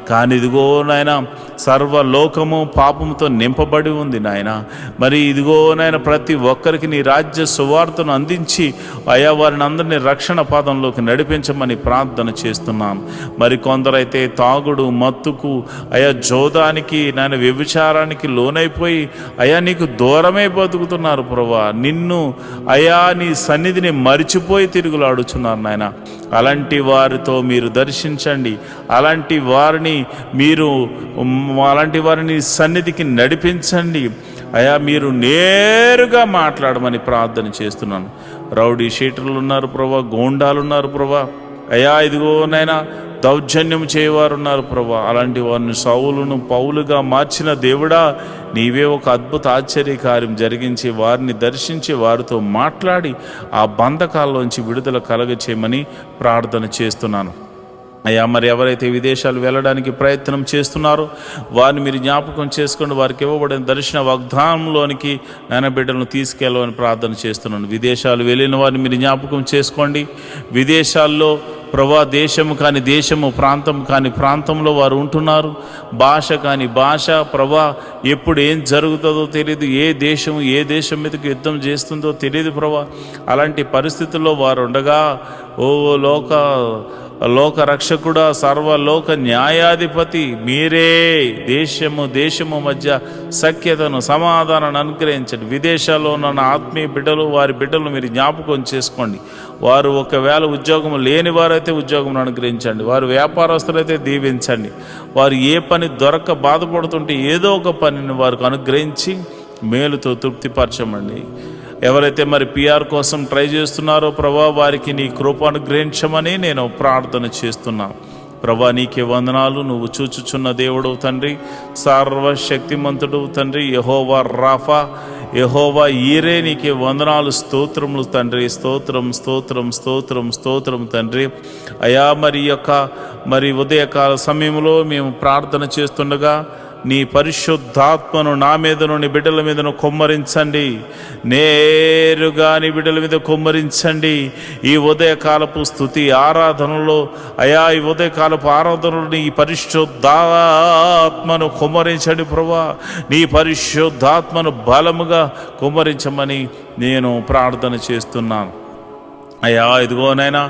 కానీ ఇదిగో నాయన సర్వలోకము పాపముతో నింపబడి ఉంది నాయన. మరి ఇదిగో నాయన, ప్రతి ఒక్కరికి నీ రాజ్య సువార్తను అందించి అయా వారిని అందరినీ రక్షణ పాదంలోకి నడిపించమని ప్రార్థన చేస్తున్నాను. మరి కొందరైతే తాగుడు, మత్తుకు, అయా జోదానికి, నాయన వ్యభిచారానికి లోనైపోయి అయా నీకు దూరమే బతుకుతున్నారు ప్రభువా. నిన్ను అయా నీ సన్నిధిని మరిచిపోయి తిరుగులాడుచున్నారు నాయన. అలాంటి వారితో మీరు దర్శించండి. అలాంటి వారిని సన్నిధికి నడిపించండి అయా. మీరు నేరుగా మాట్లాడమని ప్రార్థన చేస్తున్నాను. రౌడీ షీటర్లు ఉన్నారు ప్రభా, గోండాలు ఉన్నారు ప్రభా, అయా ఇదిగో నాయనా దౌర్జన్యం చేయవారు ఉన్నారు ప్రభా. అలాంటి వారిని సౌలును పౌలుగా మార్చిన దేవుడా, నీవే ఒక అద్భుత ఆశ్చర్యకార్యం జరిగించి వారిని దర్శించి వారితో మాట్లాడి ఆ బంధకాల్లోంచి విడుదల కలగచేయమని ప్రార్థన చేస్తున్నాను అయ్యా. మరి ఎవరైతే విదేశాలు వెళ్ళడానికి ప్రయత్నం చేస్తున్నారో వారిని మీరు జ్ఞాపకం చేసుకోండి. వారికి ఇవ్వబడిన దర్శన వాగ్దానంలోనికి నాయన బిడ్డలను తీసుకెళ్ళమని ప్రార్థన చేస్తున్నాను. విదేశాలు వెళ్ళిన వారిని మీరు జ్ఞాపకం చేసుకోండి. విదేశాల్లో ప్రభా దేశము కాని దేశము, ప్రాంతం కాని ప్రాంతంలో వారు ఉంటున్నారు. భాష కాని భాష ప్రభా, ఎప్పుడు ఏం జరుగుతుందో తెలియదు. ఏ దేశం మీదకి యుద్ధం చేస్తుందో తెలియదు ప్రభా. అలాంటి పరిస్థితుల్లో వారు ఉండగా ఓ లోక రక్షకుడా, సర్వలోక న్యాయాధిపతి మీరే దేశము మధ్య సఖ్యతను, సమాధానాన్ని అనుగ్రహించండి. విదేశాల్లో ఉన్న ఆత్మీయ బిడ్డలు, వారి బిడ్డలు మీరు జ్ఞాపకం చేసుకోండి. వారు ఒకవేళ ఉద్యోగం లేని వారైతే ఉద్యోగం అనుగ్రహించండి. వారు వ్యాపారస్తులైతే దీవించండి. వారు ఏ పని దొరక్క బాధపడుతుంటే ఏదో ఒక పనిని వారికి అనుగ్రహించి మేలుతో తృప్తిపరచమండి. ఎవరైతే మరి పిఆర్ కోసం ట్రై చేస్తున్నారో ప్రభా, వారికి నీ కృప అనుగ్రహించమని నేను ప్రార్థన చేస్తున్నాను ప్రభా. నీకే వందనాలు. నువ్వు చూచుచున్న దేవుడు తండ్రి, సర్వశక్తిమంతుడు తండ్రి, యెహోవా రాఫా, యెహోవా ఈరే, నీకే వందనాలు, స్తోత్రములు తండ్రి. స్తోత్రం తండ్రి. అయా మరి ఉదయకాల సమయంలో మేము ప్రార్థన చేస్తుండగా నీ పరిశుద్ధాత్మను నా మీదను, నీ బిడ్డల మీదను కొమ్మరించండి. నేరుగా నీ బిడ్డల మీద కొమ్మరించండి. ఈ ఉదయకాలపు స్తుతి ఆరాధనలో అయా, ఈ ఉదయకాలపు ఆరాధనలో నీ పరిశుద్ధాత్మను కొమ్మరించండి ప్రభా. నీ పరిశుద్ధాత్మను బలముగా కొమ్మరించమని నేను ప్రార్థన చేస్తున్నాను అయ్యా. ఇదిగోనైనా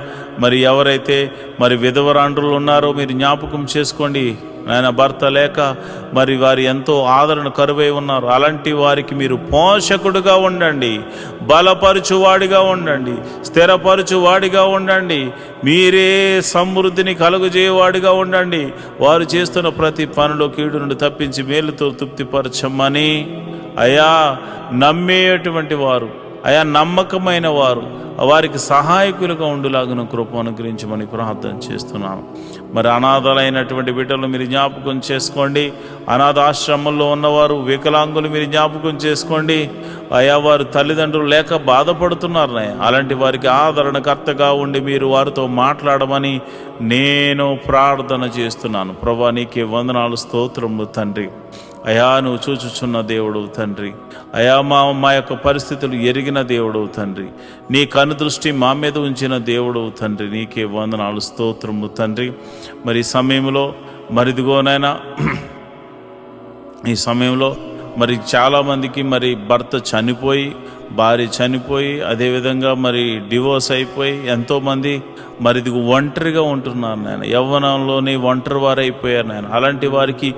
మరి ఎవరైతే మరి విధవరాండ్రులు ఉన్నారో మీరు జ్ఞాపకం చేసుకోండి నాయన. భర్త లేక మరి వారు ఎంతో ఆదరణ కరువై ఉన్నారు. అలాంటి వారికి మీరు పోషకుడుగా ఉండండి, బలపరచువాడిగా ఉండండి, స్థిరపరచువాడిగా ఉండండి. మీరే సమృద్ధిని కలుగజేయవాడిగా ఉండండి. వారు చేస్తున్న ప్రతి పనిలో కీడు నుండి తప్పించి మేలుతో తృప్తిపరచమని అయా, నమ్మేటువంటి వారు అయా, నమ్మకమైన వారు వారికి సహాయకులుగా ఉండులాగిన కృప అనుగ్రహించమని ప్రార్థన చేస్తున్నాను. మరి అనాథలైనటువంటి బిడ్డలు మీరు జ్ఞాపకం చేసుకోండి. అనాథాశ్రమంలో ఉన్నవారు, వికలాంగులు మీరు జ్ఞాపకం చేసుకోండి అయా. వారు తల్లిదండ్రులు లేక బాధపడుతున్నారు. అలాంటి వారికి ఆదరణకర్తగా ఉండి మీరు వారితో మాట్లాడమని నేను ప్రార్థన చేస్తున్నాను ప్రభా. నీకే వందనాలు, స్తోత్రములు తండ్రి. అయా, నువ్వు చూచుచున్న దేవుడు తండ్రి. అయా, మా యొక్క పరిస్థితులు ఎరిగిన దేవుడు తండ్రి. నీ కనుదృష్టి మా మీద ఉంచిన దేవుడు తండ్రి. నీకే వందనాలు, స్తోత్రము తండ్రి. మరి ఈ సమయంలో మరి చాలామందికి మరి భర్త చనిపోయి, భార్య చనిపోయి, అదేవిధంగా మరి డివోర్స్ అయిపోయి ఎంతోమంది మరి ఇది ఒంటరిగా ఉంటున్నారు నాయన. యవ్వనంలోనే ఒంటరి వారు అయిపోయారు నాయన. అలాంటి వారికి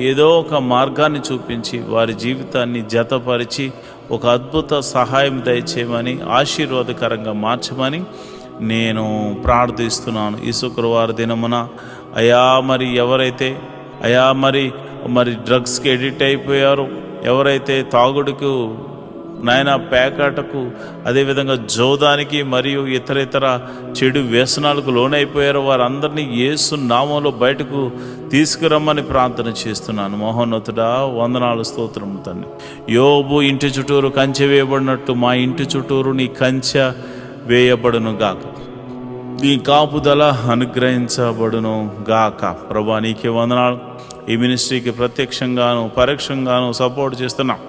ఏదో ఒక మార్గాన్ని చూపించి వారి జీవితాన్ని జతపరిచి ఒక అద్భుత సహాయం దయచేయమని, ఆశీర్వాదకరంగా మార్చమని నేను ప్రార్థిస్తున్నాను. ఈ శుక్రవారం దినమున అయా, మరి ఎవరైతే అయా మరి డ్రగ్స్కి ఎడిక్ట్ అయిపోయారో, ఎవరైతే తాగుడుకు నాయన, పేకాటకు, అదేవిధంగా జోదానికి మరియు ఇతర చెడు వ్యసనాలకు లోనైపోయారో వారందరినీ యేసు నామంలో బయటకు తీసుకురమ్మని ప్రార్థన చేస్తున్నాను. మహోన్నతుడా, వందనాలు, స్తోత్రము తండ్రి. యోబు ఇంటి చుట్టూరు కంచె వేయబడినట్టు మా ఇంటి చుట్టూరు నీ కంచె వేయబడును గాక, నీ కాపుదల అనుగ్రహించబడును గాక. ప్రభా, నీకే వందనాలు. ఈ మినిస్ట్రీకి ప్రత్యక్షంగాను పరోక్షంగాను సపోర్ట్ చేస్తున్నాం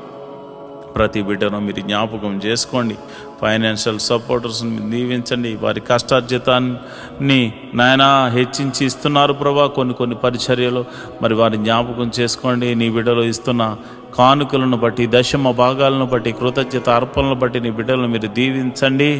ప్రతి బిడ్డను మీరు జ్ఞాపకం చేసుకోండి. ఫైనాన్షియల్ సపోర్టర్స్ని మీరు దీవించండి. వారి కష్టార్జితాన్ని నాయన హెచ్చించి ఇస్తున్నారు ప్రభా కొన్ని పరిచర్యలు, మరి వారిని జ్ఞాపకం చేసుకోండి. నీ బిడ్డలు ఇస్తున్న కానుకలను బట్టి, దశమ భాగాలను బట్టి, కృతజ్ఞత అర్పణలను బట్టి నీ బిడ్డలను మీరు దీవించండి,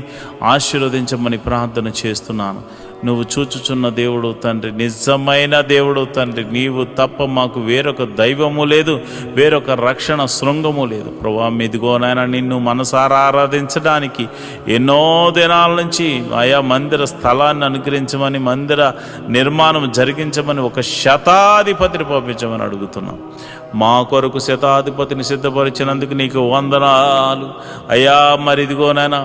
ఆశీర్వదించమని ప్రార్థన చేస్తున్నాను. నువ్వు చూచుచున్న దేవుడు తండ్రి, నిజమైన దేవుడు తండ్రి. నీవు తప్ప మాకు వేరొక దైవము లేదు, వేరొక రక్షణ శృంగము లేదు ప్రభా. ఇదిగోనైనా నిన్ను మనసారా ఆరాధించడానికి ఎన్నో దినాల నుంచి ఆయా మందిర స్థలాన్ని అనుగ్రహించమని, మందిర నిర్మాణం జరిగించమని ఒక శతాధిపతిని పంపించమని అడుగుతున్నాం. మా కొరకు శతాధిపతిని సిద్ధపరిచినందుకు నీకు వందనాలు అయ్యా. మరి ఇదిగోనైనా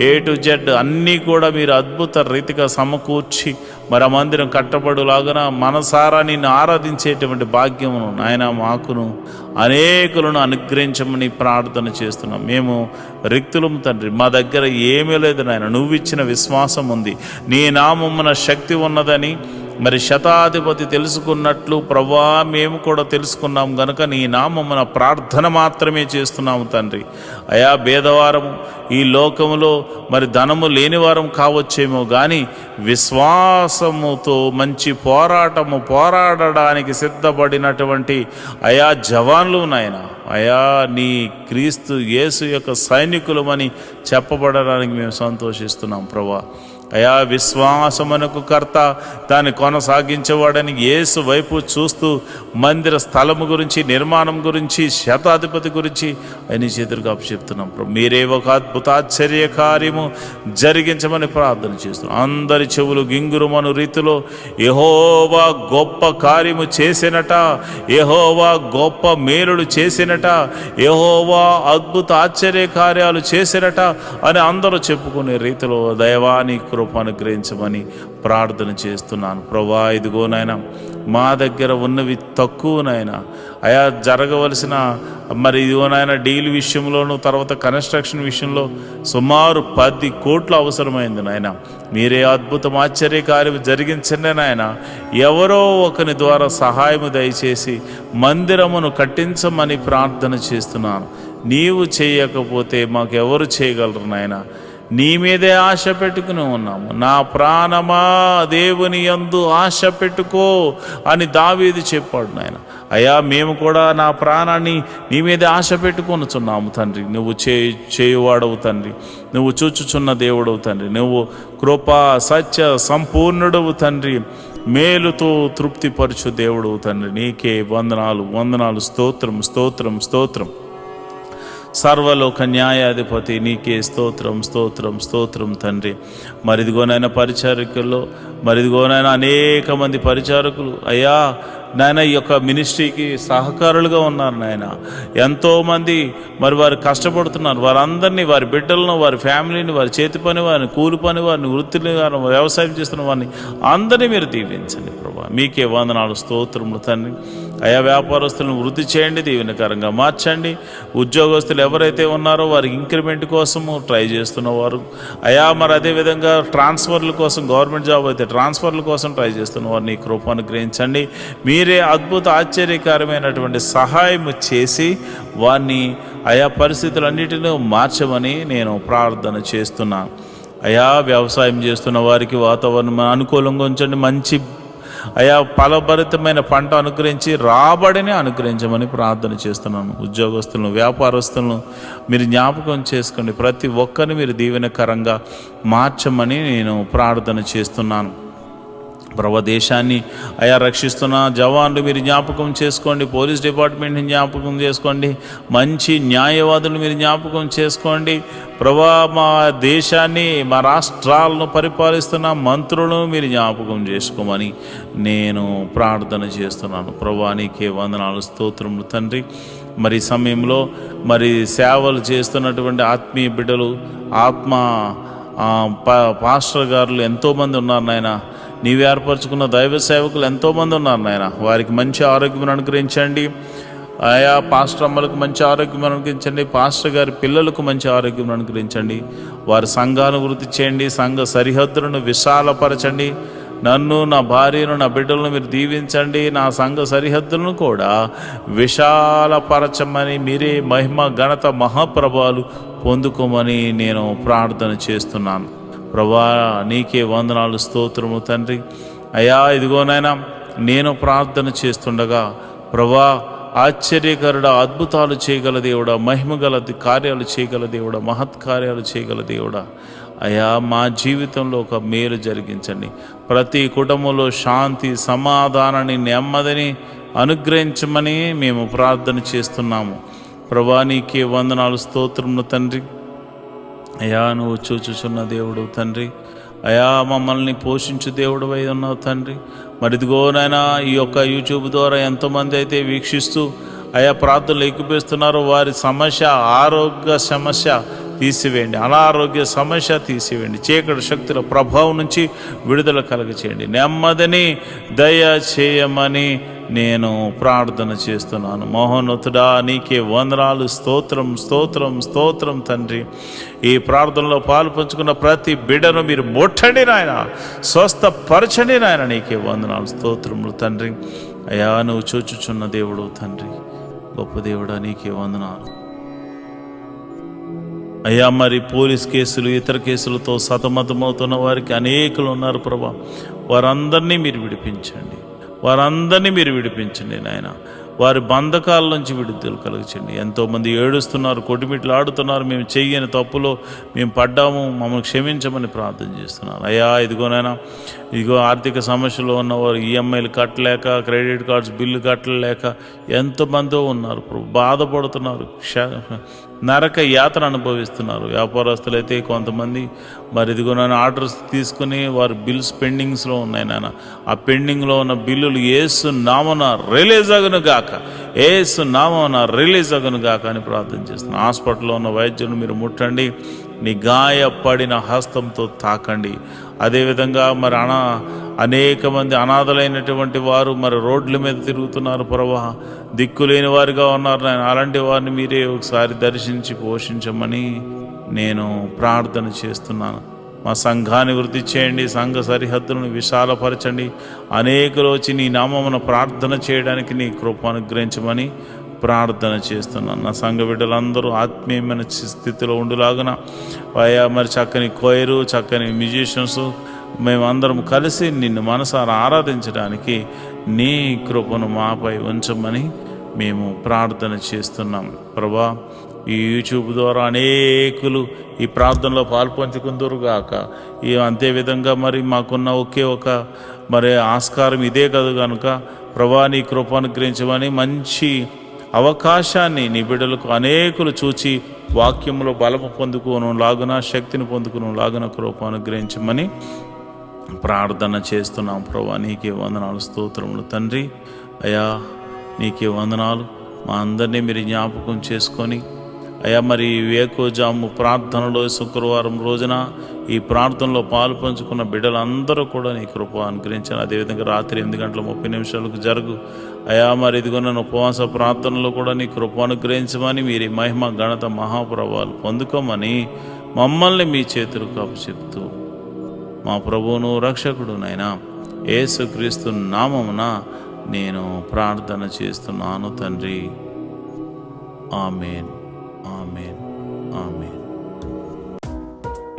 A to Z అన్నీ కూడా మీరు అద్భుత రీతిగా సమకూర్చి మరి ఆ మందిరం కట్టబడులాగన మనసారా నిన్ను ఆరాధించేటువంటి భాగ్యమును నాయన మాకును అనేకులను అనుగ్రహించమని ప్రార్థన చేస్తున్నాం. మేము రిక్తులం తండ్రి, మా దగ్గర ఏమీ లేదు నాయన. నువ్వు ఇచ్చిన విశ్వాసం ఉంది, నీ నామమున శక్తి ఉన్నదని మరి శతాధిపతి తెలుసుకున్నట్లు ప్రభా మేము కూడా తెలుసుకున్నాం గనుక నీ నామమున ప్రార్థన మాత్రమే చేస్తున్నాము తండ్రి. అయా భేదవారము ఈ లోకములో మరి ధనము లేనివారం కావచ్చేమో కానీ విశ్వాసముతో మంచి పోరాడడానికి సిద్ధపడినటువంటి అయా జవాన్లు నాయన, అయా నీ క్రీస్తు యేసు యొక్క సైనికులమని చెప్పబడడానికి మేము సంతోషిస్తున్నాం ప్రభా. అయా విశ్వాసమునకు కర్త, దాన్ని కొనసాగించేవాడని యేసు వైపు చూస్తూ మందిర స్థలము గురించి, నిర్మాణం గురించి, శతాధిపతి గురించి ఆయన చేతులకు అప్పచెప్తున్నాం. మీరే ఒక అద్భుతాశ్చర్య కార్యము జరిగించమని ప్రార్థన చేస్తున్నాం. అందరి చెవులు గింగురుమను రీతిలో యెహోవా గొప్ప కార్యము చేసినట, యెహోవా గొప్ప మేలులు చేసినట, యెహోవా అద్భుత ఆశ్చర్య కార్యాలు చేసినట అని అందరూ చెప్పుకునే రీతిలో దైవాని అనుగ్రహించమని ప్రార్థన చేస్తున్నాను ప్రభా. ఇదిగోనైనా మా దగ్గర ఉన్నవి తక్కువనైనా అయా జరగవలసిన మరి ఇదిగోనైనా డీల్ విషయంలోనూ తర్వాత కన్స్ట్రక్షన్ విషయంలో సుమారు 10 కోట్లు అవసరమైంది నాయన. మీరే అద్భుతం ఆశ్చర్య కార్యం జరిగించండి నాయన. ఎవరో ఒకరి ద్వారా సహాయము దయచేసి మందిరమును కట్టించమని ప్రార్థన చేస్తున్నాను. నీవు చేయకపోతే మాకెవరు చేయగలరు నాయన. నీ మీదే ఆశ పెట్టుకుని ఉన్నాము. నా ప్రాణమా దేవుని యందు ఆశ పెట్టుకో అని దావీదు చెప్పాడు నాయన. అయ్యా మేము కూడా నా ప్రాణాన్ని నీ మీదే ఆశ పెట్టుకొనుచున్నాము తండ్రి. నువ్వు చేయువాడవు తండ్రి, నువ్వు చూచుచున్న దేవుడవు తండ్రి, నువ్వు కృపా సత్య సంపూర్ణుడవు తండ్రి, మేలుతో తృప్తిపరచు దేవుడవు తండ్రి. నీకే వందనాలు స్తోత్రం. సర్వలోక న్యాయాధిపతి నీకే స్తోత్రం తండ్రి. మరిదిగోనైనా పరిచారకుల్లో మరిదిగోనైనా అనేక మంది పరిచారకులు అయ్యా నాయన ఈ యొక్క మినిస్ట్రీకి సహకారులుగా ఉన్నారు నాయన. ఎంతోమంది మరి వారు కష్టపడుతున్నారు. వారందరినీ, వారి బిడ్డలను, వారి ఫ్యామిలీని, వారి చేతి పని, వారిని కూలి పని, వారిని వృత్తిని, వ్యవసాయం చేస్తున్న వారిని అందరినీ మీరు దీవించండి ప్రభా. మీకే వందనాలు స్తోత్రములు తండ్రి. అయా వ్యాపారస్తులను వృద్ధి చేయండి, దీవెనకరంగా మార్చండి. ఉద్యోగస్తులు ఎవరైతే ఉన్నారో వారికి ఇంక్రిమెంట్ కోసము ట్రై చేస్తున్నవారు అయా, మరి అదేవిధంగా ట్రాన్స్ఫర్ల కోసం, గవర్నమెంట్ జాబ్ అయితే ట్రాన్స్ఫర్ల కోసం ట్రై చేస్తున్నవారు నీ కృపను గ్రహించండి. మీరే అద్భుత ఆశ్చర్యకరమైనటువంటి సహాయం చేసి వారిని ఆయా పరిస్థితులన్నిటినీ మార్చమని నేను ప్రార్థన చేస్తున్నాను. అయా వ్యవసాయం చేస్తున్న వారికి వాతావరణం అనుకూలంగా ఉంచండి. మంచి అయా ఫలభరితమైన పంట అనుగ్రహించి రాబడిని అనుగ్రహించమని ప్రార్థన చేస్తున్నాను. ఉద్యోగస్తులను, వ్యాపారస్తులను మీరు జ్ఞాపకం చేసుకోండి. ప్రతి ఒక్కరిని మీరు దీవెనకరంగా మార్చమని నేను ప్రార్థన చేస్తున్నాను. దేశాన్ని అయా రక్షిస్తున్న జవాన్లు మీరు జ్ఞాపకం చేసుకోండి. పోలీస్ డిపార్ట్మెంట్ని జ్ఞాపకం చేసుకోండి. మంచి న్యాయవాదులు మీరు జ్ఞాపకం చేసుకోండి. మా దేశాన్ని, మా రాష్ట్రాలను పరిపాలిస్తున్న మంత్రులను మీరు జ్ఞాపకం చేసుకోమని నేను ప్రార్థన చేస్తున్నాను. నీకే వందనాలు స్తోత్రములు తండ్రి. మరి సమయంలో మరి సేవలు చేస్తున్నటువంటి ఆత్మీయ బిడ్డలు, పాస్టర్ గారులు ఎంతోమంది ఉన్నారు నాయన. నీవు ఏర్పరచుకున్న దైవ సేవకులు ఎంతోమంది ఉన్నారు నాయన. వారికి మంచి ఆరోగ్యం అనుగ్రహించండి. ఆయా పాస్టర్ అమ్మలకు మంచి ఆరోగ్యం అనుగ్రహించండి. పాస్టర్ గారి పిల్లలకు మంచి ఆరోగ్యం అనుగ్రహించండి. వారి సంఘాన్ని వృద్ధి చేయండి. సంఘ సరిహద్దులను విశాలపరచండి. నన్ను, నా భార్యను, నా బిడ్డలను మీరు దీవించండి. నా సంఘ సరిహద్దులను కూడా విశాలపరచమని, మీరే మహిమ ఘనత మహాప్రభావాలు పొందుకోమని నేను ప్రార్థన చేస్తున్నాను. ప్రభా, నీకే వందనాలు, స్తోత్రము తండ్రి. అయ్యా, ఇదిగోనైనా నేను ప్రార్థన చేస్తుండగా ప్రభా, ఆశ్చర్యకరుడ, అద్భుతాలు చేయగల దేవుడా, మహిమగల కార్యాలు చేయగల దేవుడా, మహత్కార్యాలు చేయగల దేవుడా, అయ్యా మా జీవితంలో ఒక మేలు జరిగించండి. ప్రతి కుటుంబంలో శాంతి, సమాధానాన్ని, నెమ్మదిని అనుగ్రహించమని మేము ప్రార్థన చేస్తున్నాము. ప్రభా, నీకే వందనాలు, స్తోత్రములు తండ్రి. అయ్యా, నువ్వు చూచుచున్న దేవుడు తండ్రి. అయా, మమ్మల్ని పోషించు దేవుడు అయి ఉన్నావు తండ్రి. మరి ఇదిగోనైనా ఈ యొక్క యూట్యూబ్ ద్వారా ఎంతోమంది అయితే వీక్షిస్తూ అయా ప్రార్థనలు ఎక్కిపిస్తున్నారో వారి సమస్య, ఆరోగ్య సమస్య తీసివేయండి, అనారోగ్య సమస్య తీసివేయండి, చీకటి శక్తుల ప్రభావం నుంచి విడుదల కలగచేయండి, నెమ్మదిని దయ చేయమని నేను ప్రార్థన చేస్తున్నాను. మహోన్నతుడా, నీకే వందనాలు, స్తోత్రం స్తోత్రం స్తోత్రం తండ్రి. ఈ ప్రార్థనలో పాలు పంచుకున్న ప్రతి బిడ్డను మీరు ముట్టండి నాయన, స్వస్థపరచండి నాయన. నీకే వందనాలు, స్తోత్రములు తండ్రి. అయ్యా, నువ్వు చూచుచున్న దేవుడు తండ్రి, గొప్ప దేవుడా, నీకే వందనాలు. అయ్యా, మరి పోలీస్ కేసులు, ఇతర కేసులతో సతమతమవుతున్న వారికి అనేకులు ఉన్నారు ప్రభా. వారందరినీ మీరు విడిపించండి, వారందరినీ మీరు విడిపించండి నాయన. వారి బంధకాల నుంచి విడుదల కలగచండి. ఎంతోమంది ఏడుస్తున్నారు, కొట్టుమిట్లు ఆడుతున్నారు. మేము చెయ్యని తప్పులో మేము పడ్డాము, మమ్మల్ని క్షమించమని ప్రార్థన చేస్తున్నారు. అయ్యా, ఇదిగోనైనా ఇదిగో ఆర్థిక సమస్యలో ఉన్నవారు ఈఎంఐలు కట్టలేక, క్రెడిట్ కార్డ్స్ బిల్లు కట్టలేక ఎంతమందో ఉన్నారు ప్రభు, బాధపడుతున్నారు, నరక యాతన అనుభవిస్తున్నారు. వ్యాపారస్తులు అయితే కొంతమంది మరి ఇదిగో నాన్న ఆర్డర్స్ తీసుకుని వారు బిల్స్ పెండింగ్స్లో ఉన్నాయి నాన్న. ఆ పెండింగ్లో ఉన్న బిల్లులు యేసు నామమున రిలీజ్ అగును గాక, యేసు నామమున రిలీజ్ అగును గాక అని ప్రార్థన చేస్తున్నాను. హాస్పిటల్లో ఉన్న వైద్యులను మీరు ముట్టండి, నీ గాయపడిన హస్తంతో తాకండి. అదేవిధంగా మరి అనేక మంది అనాథలైనటువంటి వారు మరి రోడ్ల మీద తిరుగుతున్నారు ప్రభా, దిక్కులేని వారిగా ఉన్నారు నాయన. అలాంటి వారిని మీరే ఒకసారి దర్శించి పోషించమని నేను ప్రార్థన చేస్తున్నాను. మా సంఘాన్ని వృద్ధి చేయండి, సంఘ సరిహద్దులను విశాలపరచండి. అనేకులు వచ్చి నీ నామమున ప్రార్థన చేయడానికి నీ కృప అనుగ్రహించమని ప్రార్థన చేస్తున్నాను. నా సంఘ బిడ్డలందరూ ఆత్మీయమైన స్థితిలో ఉండులాగున అయ్యా, మరి చక్కని కోయరు, చక్కని మ్యూజిషియన్స్ మేమందరం కలిసి నిన్ను మనసారా ఆరాధించడానికి నీ కృపను మాపై ఉంచమని మేము ప్రార్థన చేస్తున్నాం ప్రభా. ఈ యూట్యూబ్ ద్వారా అనేకులు ఈ ప్రార్థనలో పాల్పంచుకుందరుగాక. అంతేవిధంగా మరి మాకున్న ఒకే ఒక మరి ఆస్కారం ఇదే కదా కనుక ప్రభా, నీ కృప అనుగ్రహించమని మంచి అవకాశాన్ని నీ బిడ్డలకు అనేకులు చూచి వాక్యంలో బలము పొందుకోను లాగున, శక్తిని పొందుకును లాగున కృప అనుగ్రహించమని ప్రార్థన చేస్తున్నాం ప్రభా. నీకే వందనాలు, స్తోత్రములు తండ్రి. అయ్యా, నీకే వందనాలు. మా అందరినీ మీరు జ్ఞాపకం చేసుకొని అయ్యా, మరి వేకోజాము ప్రార్థనలో శుక్రవారం రోజున ఈ ప్రార్థనలో పాలు పంచుకున్న బిడ్డలందరూ కూడా నీ కృప అనుగ్రహించాను. అదేవిధంగా రాత్రి 8:30 జరుగు అయ్యా, మరి ఇదిగోన్న ఉపవాస ప్రార్థనలో కూడా నీ కృప అనుగ్రహించమని, మీరు మహిమ ఘనత మహాప్రభావాలు పొందుకోమని మమ్మల్ని మీ చేతులకు అప్పచెప్తూ మా ప్రభువును రక్షకుడు నైనా యేసుక్రీస్తు నామమున నేను ప్రార్థన చేస్తున్నాను తండ్రి. ఆమేన్, ఆమేన్, ఆమేన్.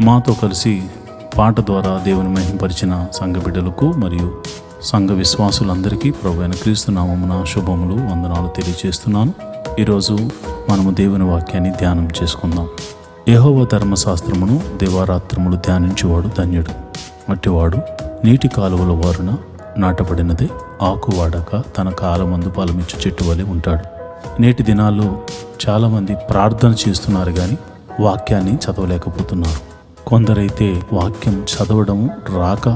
మాతో కలిసి పాట ద్వారా దేవుని మహింపరిచిన సంఘ బిడ్డలకు మరియు సంఘ విశ్వాసులందరికీ ప్రభువైన క్రీస్తు నామమున శుభములు, వందనాలు తెలియజేస్తున్నాను. ఈరోజు మనము దేవుని వాక్యాన్ని ధ్యానం చేసుకుందాం. యెహోవా ధర్మశాస్త్రమును దివారాత్రములు ధ్యానించేవాడు ధన్యుడు. అట్టివాడు నీటి కాలువల వారున నాటబడినదే, ఆకు వాడక తన కాలమందు ఫలమిచ్చు చెట్టు వలె ఉంటాడు. నేటి దినాల్లో చాలామంది ప్రార్థన చేస్తున్నారు కానీ వాక్యాన్ని చదవలేకపోతున్నారు. కొందరైతే వాక్యం చదవడము రాక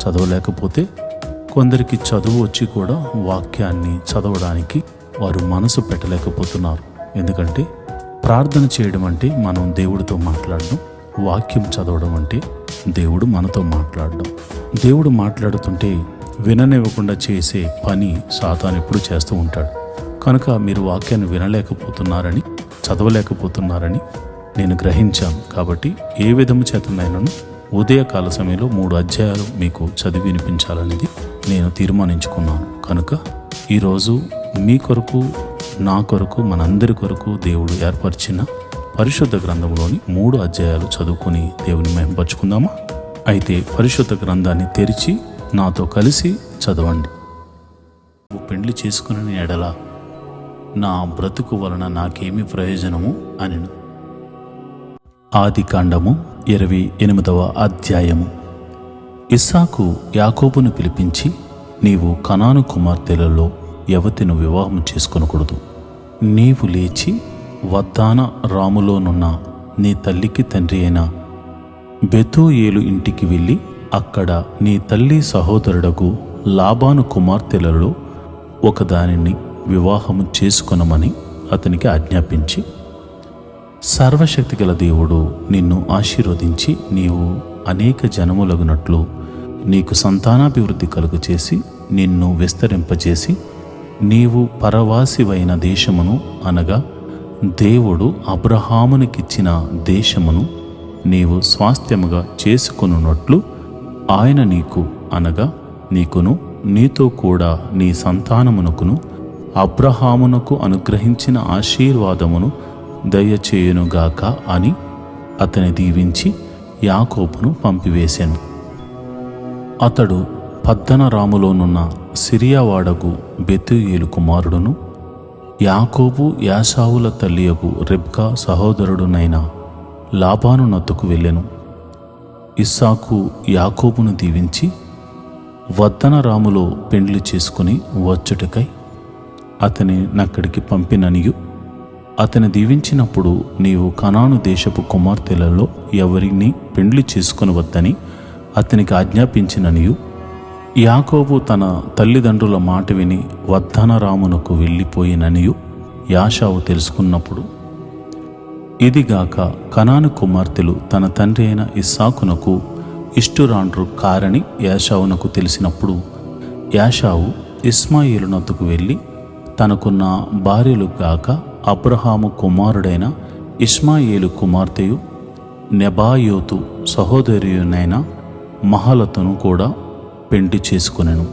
చదవలేకపోతే, కొందరికి చదువు వచ్చి కూడా వాక్యాన్ని చదవడానికి వారు మనసు పెట్టలేకపోతున్నారు. ఎందుకంటే ప్రార్థన చేయడం అంటే మనం దేవుడితో మాట్లాడడం, వాక్యం చదవడం అంటే దేవుడు మనతో మాట్లాడడం. దేవుడు మాట్లాడుతుంటే విననివ్వకుండా చేసే పని సాతాను ఎప్పుడు చేస్తూ ఉంటాడు. కనుక మీరు వాక్యాన్ని వినలేకపోతున్నారని, చదవలేకపోతున్నారని నేను గ్రహించాను. కాబట్టి ఏ విధము చేతనైనాను ఉదయకాల సమయంలో 3 అధ్యాయాలు మీకు చదివి వినిపించాలనేది నేను తీర్మానించుకున్నాను. కనుక ఈరోజు మీ కొరకు, నా కొరకు, మనందరి కొరకు దేవుడు ఏర్పరిచిన పరిశుద్ధ గ్రంథంలోని 3 అధ్యాయాలు చదువుకొని దేవుని మహిమపరుచుకుందామా? అయితే పరిశుద్ధ గ్రంథాన్ని తెరిచి నాతో కలిసి చదవండి. పెండ్లి చేసుకుని ఎడల నా బ్రతుకు వలన నాకేమి ప్రయోజనము అనెను. ఆదికాండము 28వ అధ్యాయము. ఇస్సాకు యాకోబును పిలిపించి, నీవు కనాను కుమార్తెలలో యవతిని వివాహం చేసుకొనకూడదు. నీవు లేచి వద్దాన రాములోనున్న నీ తల్లికి తండ్రి అయిన బెతూయేలు ఇంటికి వెళ్ళి అక్కడ నీ తల్లి సహోదరుడకు లాబాను కుమార్తెలలో ఒకదానిని వివాహము చేసుకొనమని అతనికి ఆజ్ఞాపించి, సర్వశక్తిగల దేవుడు నిన్ను ఆశీర్వదించి నీవు అనేక జనములగునట్లు నీకు సంతానాభివృద్ధి కలుగు చేసి నిన్ను విస్తరింపజేసి నీవు పరవాసివైన దేశమును అనగా దేవుడు అబ్రహామునికిచ్చిన దేశమును నీవు స్వాస్థ్యముగా చేసుకొనున్నట్లు ఆయన నీకు అనగా నీకును నీతో కూడా నీ సంతానమునకును అబ్రహామునకు అనుగ్రహించిన ఆశీర్వాదమును దయచేయునుగాక అని అతని దీవించి యాకోబును పంపివేశాను. అతడు పద్దనరాములోనున్న సిరియావాడకు బెతూయేలు కుమారుడును యాకోబు యాసావుల తల్లియగు రెబ్కా సహోదరుడునైన లాబాను నద్దకు వెళ్ళెను. ఇస్సాకు యాకోబును దీవించి వద్దనరాములో పెండ్లి చేసుకుని వచ్చుటకై అతని నక్కడికి పంపిననియు, అతని దీవించినప్పుడు నీవు కనాను దేశపు కుమార్తెలలో ఎవరిని పెండ్లి చేసుకొనవద్దని అతనికి ఆజ్ఞాపించిననియు, యాకోబు తన తల్లిదండ్రుల మాట విని వద్దనరామునకు వెళ్ళిపోయిననియు యాషావు తెలుసుకున్నప్పుడు, ఇదిగాక కనాను కుమార్తెలు తన తండ్రి అయిన ఇస్సాకునకు ఇష్టురాండ్రు కారని యాషావునకు తెలిసినప్పుడు, యాషావు ఇస్మాయిలునొద్దకు వెళ్ళి తనకున్న భార్యలు గాక అబ్రహాము కుమారుడైన ఇష్మాయేలు కుమార్తెయు నెబాయోతు సహోదరియునైన మహలతును కూడా పెండ్లి చేసుకొనెను.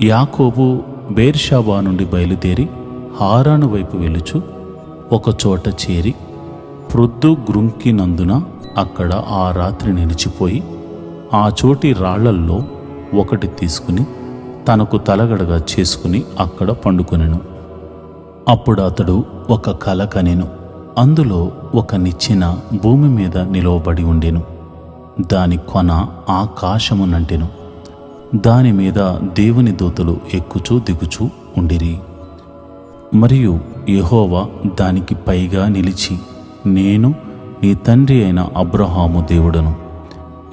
యాకోబు బేర్షాబా నుండి బయలుదేరి హారాను వైపు వెలుచు ఒకచోట చేరి ప్రొద్దు గ్రుంకినందున అక్కడ ఆ రాత్రి నిలిచిపోయి ఆ చోటి రాళ్లల్లో ఒకటి తీసుకుని తనకు తలగడగా చేసుకుని అక్కడ పండుకొనెను. అప్పుడు అతడు ఒక కల కనెను. అందులో ఒక నిచ్చెన భూమి మీద నిలవబడి ఉండెను. దాని కొన ఆకాశమునంటెను. దాని మీద దేవుని దూతలు ఎక్కుచూ దిగుచూ ఉండిరి. మరియు యెహోవా దానికి పైగా నిలిచి, నేను నీ తండ్రి అయిన అబ్రహాము దేవుడను,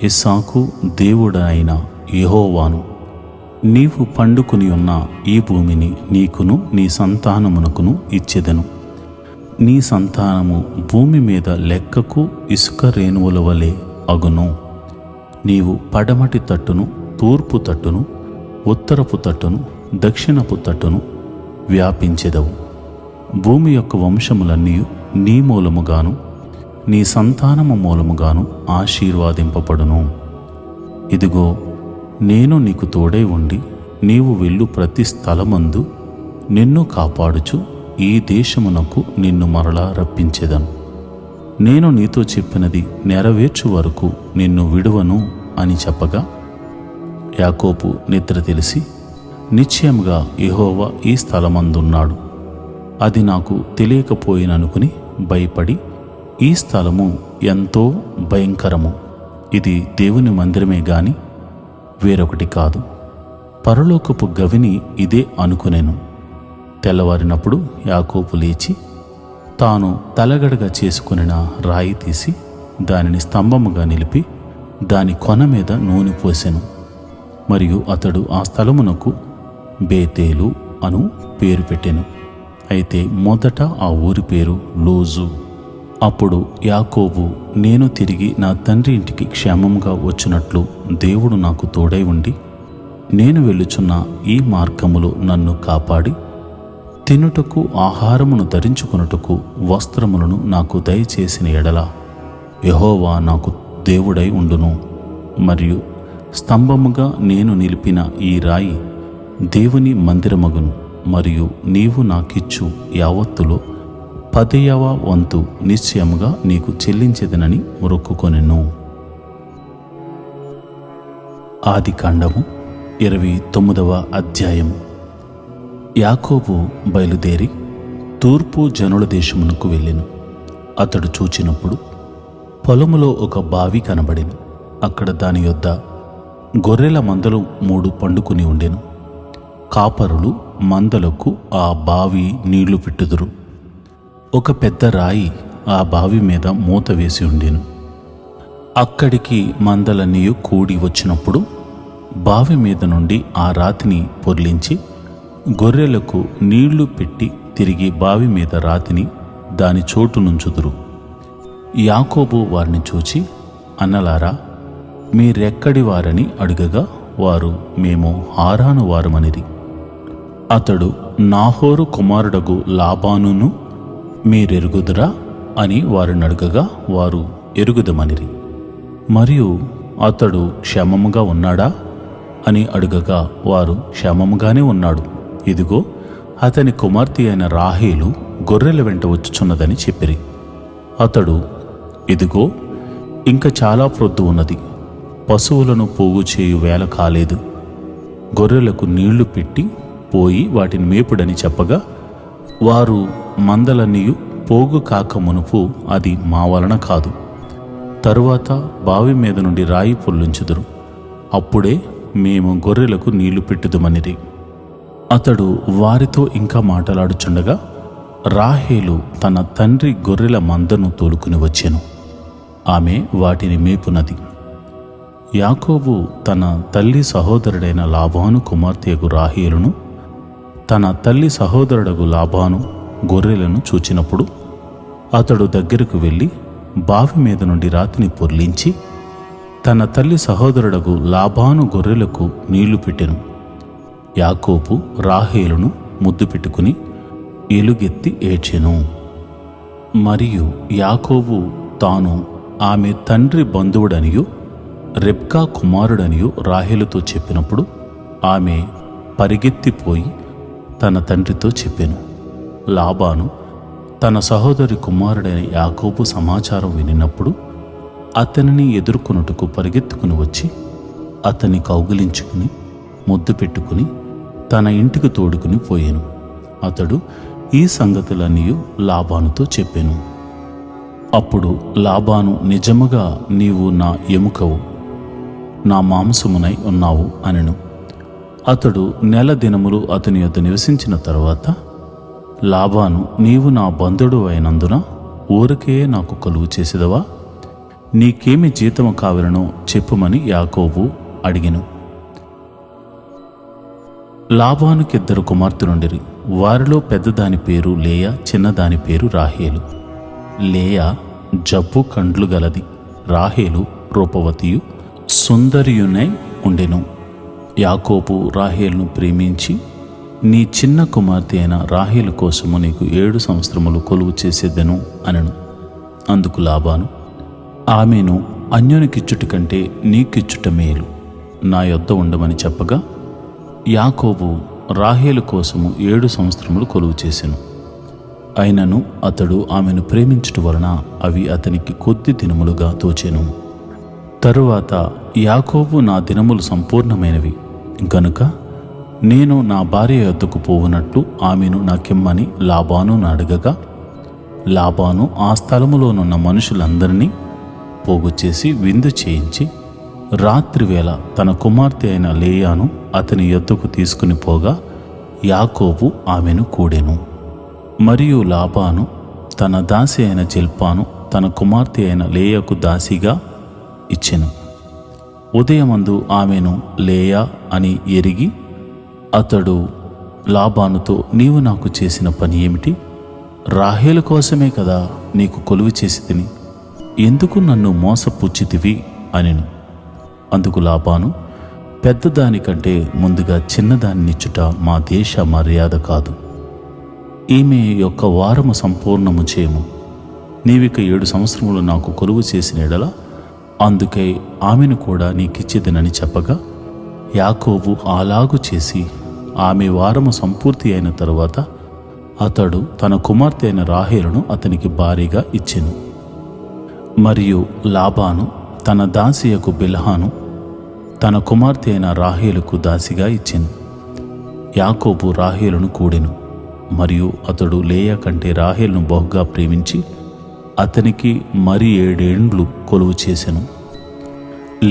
ఇస్సాకు దేవుడైన యెహోవాను. నీవు పండుకొని ఉన్న ఈ భూమిని నీకును నీ సంతానమునకును ఇచ్చెదను. నీ సంతానము భూమి మీద లెక్కకు ఇసుక రేణువుల వలె అగును. నీవు పడమటి తట్టును, తూర్పు తట్టును, ఉత్తరపు తట్టును, దక్షిణపు తట్టును వ్యాపించెదవు. భూమి యొక్క వంశములన్నీ నీ మూలముగాను నీ సంతానము మూలముగాను ఆశీర్వాదింపబడును. ఇదిగో, నేను నీకు తోడై ఉండి నీవు వెళ్ళు ప్రతి స్థలమందు నిన్ను కాపాడుచు ఈ దేశమునకు నిన్ను మరలా రప్పించెదను. నేను నీతో చెప్పినది నెరవేర్చు వరకు నిన్ను విడువను అని చెప్పగా, యాకోబు నిద్ర తెలిసి, నిశ్చయముగా యెహోవా ఈ స్థలమందున్నాడు, అది నాకు తెలియకపోయిననుకుని భయపడి, ఈ స్థలము ఎంతో భయంకరము, ఇది దేవుని మందిరమే గాని వేరొకటి కాదు, పరలోకపు గవిని ఇదే అనుకునేను. తెల్లవారినప్పుడు యాకోబు లేచి తాను తలగడగా చేసుకొనిన రాయి తీసి దానిని స్తంభముగా నిలిపి దాని కొన మీద నూనె పోసెను. మరియు అతడు ఆ స్థలమునకు బేతేలు అను పేరు పెట్టెను. అయితే మొదట ఆ ఊరి పేరు లోజు. అప్పుడు యాకోబు, నేను తిరిగి నా తండ్రి ఇంటికి క్షేమంగా వచ్చినట్లు దేవుడు నాకు తోడై ఉండి నేను వెళ్ళుచున్న ఈ మార్గములో నన్ను కాపాడి తినుటకు ఆహారమును ధరించుకొనుటకు వస్త్రములను నాకు దయచేసిన ఎడల యెహోవా నాకు దేవుడై ఉండును. మరియు స్తంభముగా నేను నిలిపిన ఈ రాయి దేవుని మందిరమగును. మరియు నీవు నాకిచ్చు యావత్తులో 10వ వంతు నిశ్చయముగా నీకు చెల్లించెదనని మొక్కుకొనెను. ఆదికాండము 29వ అధ్యాయము. యాకోబు బయలుదేరి తూర్పు జనుల దేశమునకు వెళ్ళెను. అతడు చూచినప్పుడు పొలములో ఒక బావి కనబడెను. అక్కడ దాని యొద్ద గొర్రెల మందలు 3 పండుకుని ఉండెను. కాపరులు మందలకు ఆ బావి నీళ్లు పెట్టుదురు. ఒక పెద్ద రాయి ఆ బావి మీద మూత వేసి ఉండెను. అక్కడికి మందలన్నీ కూడి వచ్చినప్పుడు బావి మీద నుండి ఆ రాతిని పొర్లించి గొర్రెలకు నీళ్లు పెట్టి తిరిగి బావి మీద రాతిని దాని చోటు నుంచుదురు. యాకోబు వారిని చూచి, అన్నలారా, మీరెక్కడి వారని అడుగగా వారు, మేము హారాను వారమనిరి. అతడు, నాహోరు కుమారుడగు లాబానును మీరెరుగుదురా అని వారిని అడుగగా వారు, ఎరుగుదమనిరి. మరియు అతడు క్షేమముగా ఉన్నాడా అని అడుగగా వారు, క్షేమముగానే ఉన్నాడు. ఇదిగో అతని కుమార్తె అయిన రాహేలు గొర్రెల వెంట వచ్చుచున్నదని చెప్పిరి. అతడు, ఇదిగో ఇంకా చాలా ప్రొద్దు ఉన్నది, పశువులను పోగు చేయు వేళ కాలేదు. గొర్రెలకు నీళ్లు పెట్టి పోయి వాటిని మేపుడని చెప్పగా వారు, మందలన్నీ పోగు కాక మునుపు అది మా వలన కాదు. తరువాత బావి మీద నుండి రాయి పొల్లించుదురు, అప్పుడే మేము గొర్రెలకు నీళ్లు పెట్టుదుమనిరి. అతడు వారితో ఇంకా మాట్లాడుచుండగా రాహేలు తన తండ్రి గొర్రెల మందను తోలుకుని వచ్చెను. ఆమె వాటిని మేపునది. యాకోబు తన తల్లి సహోదరుడైన లాబాను కుమార్తెయగు రాహేలును, తన తల్లి సహోదరుడగు లాబాను గొర్రెలను చూచినప్పుడు అతడు దగ్గరకు వెళ్ళి బావి మీద నుండి రాతిని పొర్లించి తన తల్లి సహోదరుడగు లాబాను గొర్రెలకు నీళ్లు పెట్టెను. యాకోబు రాహేలును ముద్దు పెట్టుకుని ఎలుగెత్తి ఏడ్చెను. మరియు యాకోబు తాను ఆమె తండ్రి బంధువుడనియు రెబ్కా కుమారుడనియు రాహేలుతో చెప్పినప్పుడు ఆమె పరిగెత్తిపోయి తన తండ్రితో చెప్పెను. లాబాను తన సహోదరి కుమారుడైన యాకోబు సమాచారం వినినప్పుడు అతనిని ఎదుర్కొనుటకు పరిగెత్తుకుని వచ్చి అతన్ని కౌగిలించుకుని ముద్దు పెట్టుకుని తన ఇంటికి తోడుకుని పోయాను. అతడు ఈ సంగతులన్నీ లాబానుతో చెప్పాను. అప్పుడు లాబాను, నిజముగా నీవు నా ఎముకవు, నా మాంసమునై ఉన్నావు అనెను. అతడు 1 నెల దినములు అతని యొద్ద నివసించిన తరువాత లాబాను, నీవు నా బంధుడు అయినందున ఊరికే నాకు కొలువు చేసేదవా? నీకేమి జీతము కావలనో చెప్పుమని యాకోబు అడిగెను. లాబానుకి 2 కుమార్తెలుండిరి. వారిలో పెద్దదాని పేరు లేయా, చిన్నదాని పేరు రాహేలు. లేయా జబ్బు కండ్లు గలది, రాహేలు రూపవతియు సుందరియునై ఉండెను. యాకోబు రాహేలును ప్రేమించి, నీ చిన్న కుమార్తె అయిన రాహేలు కోసము నీకు 7 సంవత్సరములు కొలువు చేసేదెను అనెను. అందుకు లాబాను, ఆమెను అన్యునికిచ్చుట కంటే నీకిచ్చుట మేలు, నా యొద్ద ఉండమని చెప్పగా యాకోబు రాహేలు కోసము 7 సంవత్సరములు కొలువు చేసెను. అయినను అతడు ఆమెను ప్రేమించుట వలన అవి అతనికి కొద్ది దినములుగా తోచెను. తరువాత యాకోబు, నా దినములు సంపూర్ణమైనవి గనుక నేను నా భార్య యొద్దకు పోవునట్లు ఆమెను నాకిమ్మని లాబాను అడగగా లాబాను ఆ స్థలములోనున్న మనుషులందరినీ పోగు చేసి విందు చేయించి రాత్రివేళ తన కుమార్తె అయిన లేయాను అతని యొద్దకు తీసుకుని పోగా యాకోబు ఆమెను కూడెను. మరియు లాబాను తన దాసి అయిన జిల్పాను తన కుమార్తె అయిన లేయాకు దాసిగా ఇచ్చెను. ఉదయమందు ఆమెను లేయా అని ఎరిగి అతడు లాబానుతో, నీవు నాకు చేసిన పని ఏమిటి? రాహేలు కోసమే కదా నీకు కొలువు చేసి తిని, ఎందుకు నన్ను మోసపుచ్చితివి అనెను. అందుకు లాబాను, పెద్దదానికంటే ముందుగా చిన్నదానినిచ్చుట మా దేశ మర్యాద కాదు. ఈమె యొక్క వారము సంపూర్ణము చేయము. నీవిక 7 సంవత్సరములు నాకు కొలువు చేసిన ఎడల అందుకై ఆమెను కూడా నీకిచ్చేదనని చెప్పగా, యాకోబు అలాగు చేసి ఆమె వారము సంపూర్తి అయిన తరువాత అతడు తన కుమార్తె అయిన రాహేలును అతనికి భార్యగా ఇచ్చెను. మరియు లాబాను తన దాసియకు బిల్హాను తన కుమార్తె అయిన రాహేలుకు దాసిగా ఇచ్చెను. యాకోబు రాహేలును కూడెను. మరియు అతడు లేయా కంటే రాహేలును బహుగా ప్రేమించి అతనికి మరి 7 ఏండ్లు కొలువు చేసెను.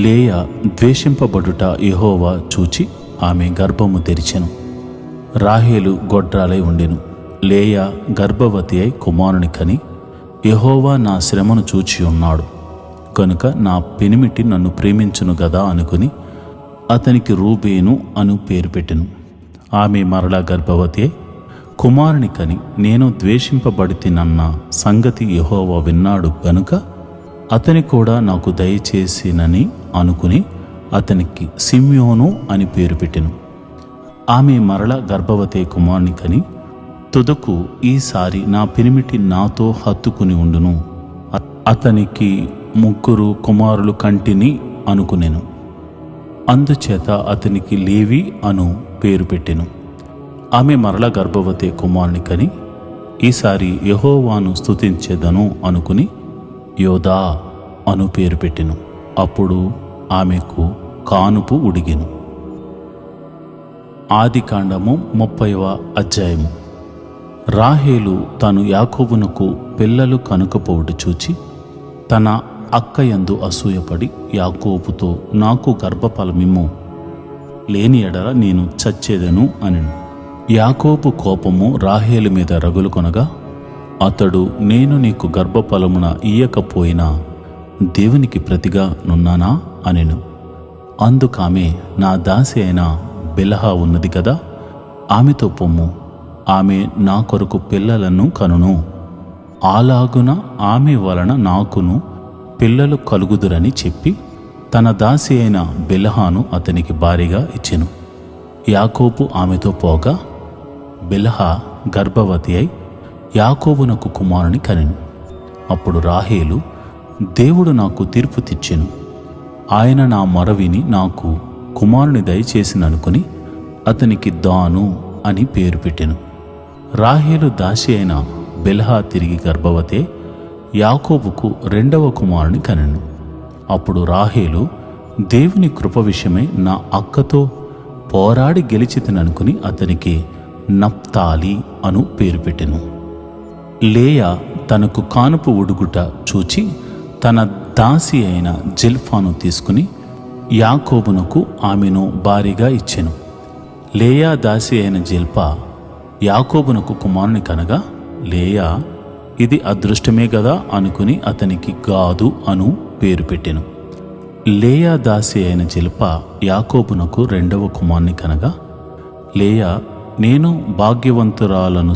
లేయా ద్వేషింపబడుట యెహోవా చూచి ఆమె గర్భము తెరిచెను. రాహేలు గొడ్రాలై ఉండెను. లేయా గర్భవతి అయి కుమారుని కని, యెహోవా నా శ్రమను చూచి ఉన్నాడు కనుక నా పెనిమిటి నన్ను ప్రేమించును గదా అనుకుని అతనికి రూబేను అను పేరు పెట్టెను. ఆమె మరలా గర్భవతి అయి కుమారుని కని, నేను ద్వేషింపబడితినన్న సంగతి యెహోవా విన్నాడు గనుక అతని కూడా నాకు దయచేసినని అనుకుని అతనికి సిమ్యోను అని పేరు పెట్టెను. ఆమె మరల గర్భవతి కుమారుని కని, తుదకు ఈసారి నా పెనిమిటి నాతో హత్తుకుని ఉండును, అతనికి 3 కుమారులు కంటిని అనుకునెను. అందుచేత అతనికి లేవి అను పేరు పెట్టెను. ఆమె మరల గర్భవతి కుమారుని కని, ఈసారి యెహోవాను స్తుతించెదను అనుకుని యోదా అను పేరు పెట్టెను. అప్పుడు ఆమెకు కానుపు ఉడిగెను. ఆదికాండము 30వ అధ్యాయము. రాహేలు తాను యాకోబునకు పిల్లలు కనుకపోవుట చూచి తన అక్కయందు అసూయపడి యాకోబుతో, నాకు గర్భఫలమిమ్ము, లేని ఎడల నేను చచ్చేదను అనెను. యాకోబు కోపము రాహేలు మీద రగులుకొనగా అతడు, నేను నీకు గర్భఫలమున ఇయ్యకపోయినా దేవునికి ప్రతిగా నున్నానా అనెను. అందుకామె, నా దాసి అయిన బిల్హా ఉన్నది కదా, ఆమెతో పొమ్ము, ఆమె నా కొరకు పిల్లలను కనును, అలాగున ఆమె వలన నాకును పిల్లలు కలుగుదురని చెప్పి తన దాసి అయిన బిల్హాను అతనికి భార్యగా ఇచ్చెను. యాకోబు ఆమెతో పోగా బిల్హా గర్భవతి అయి యాకోబునకు కుమారుని కనెను. అప్పుడు రాహేలు, దేవుడు నాకు తీర్పు తెచ్చెను, ఆయన నా మొర విని నాకు కుమారుని దయచేసిననుకుని అతనికి దాను అని పేరు పెట్టెను. రాహేలు దాసి అయిన బిల్హా తిరిగి గర్భవతే యాకోబుకు 2వ కుమారుని కనెను. అప్పుడు రాహేలు, దేవుని కృప విషయమై నా అక్కతో పోరాడి గెలిచితిననుకుని అతనికి నప్తాలి అను పేరు పెట్టెను. లేయా తనకు కానుపు ఉడుగుట చూచి తన దాసి అయిన జిల్పాను తీసుకుని యాకోబునకు ఆమెను భార్యగా ఇచ్చెను. లేయా దాసి అయిన జిల్పా యాకోబునకు కుమారుని కనగా లేయా, ఇది అదృష్టమే గదా అనుకుని అతనికి గాదు అను పేరు పెట్టెను. లేయా దాసి అయిన జిల్పా యాకోబునకు 2వ కుమారుని కనగా లేయా, నేను భాగ్యవంతురాలను,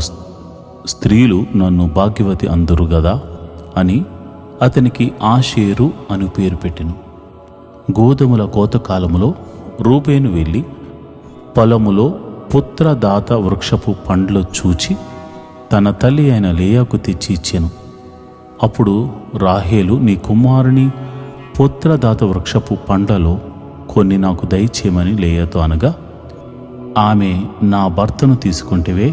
స్త్రీలు నన్ను భాగ్యవతి అందురు గదా అని అతనికి ఆషేరు అను పేరు పెట్టెను. గోధుమల కోతకాలములో రూబేను వెళ్ళి పొలములో పుత్రదాత వృక్షపు పండ్లు చూచి తన తల్లి అయిన లేయాకు తెచ్చి ఇచ్చెను. అప్పుడు రాహేలు, నీ కుమారుని పుత్రదాత వృక్షపు పండ్లలో కొన్ని నాకు దయచేయమని లేయాతో అనగా, ఆమె, నా భర్తను తీసుకుంటేవే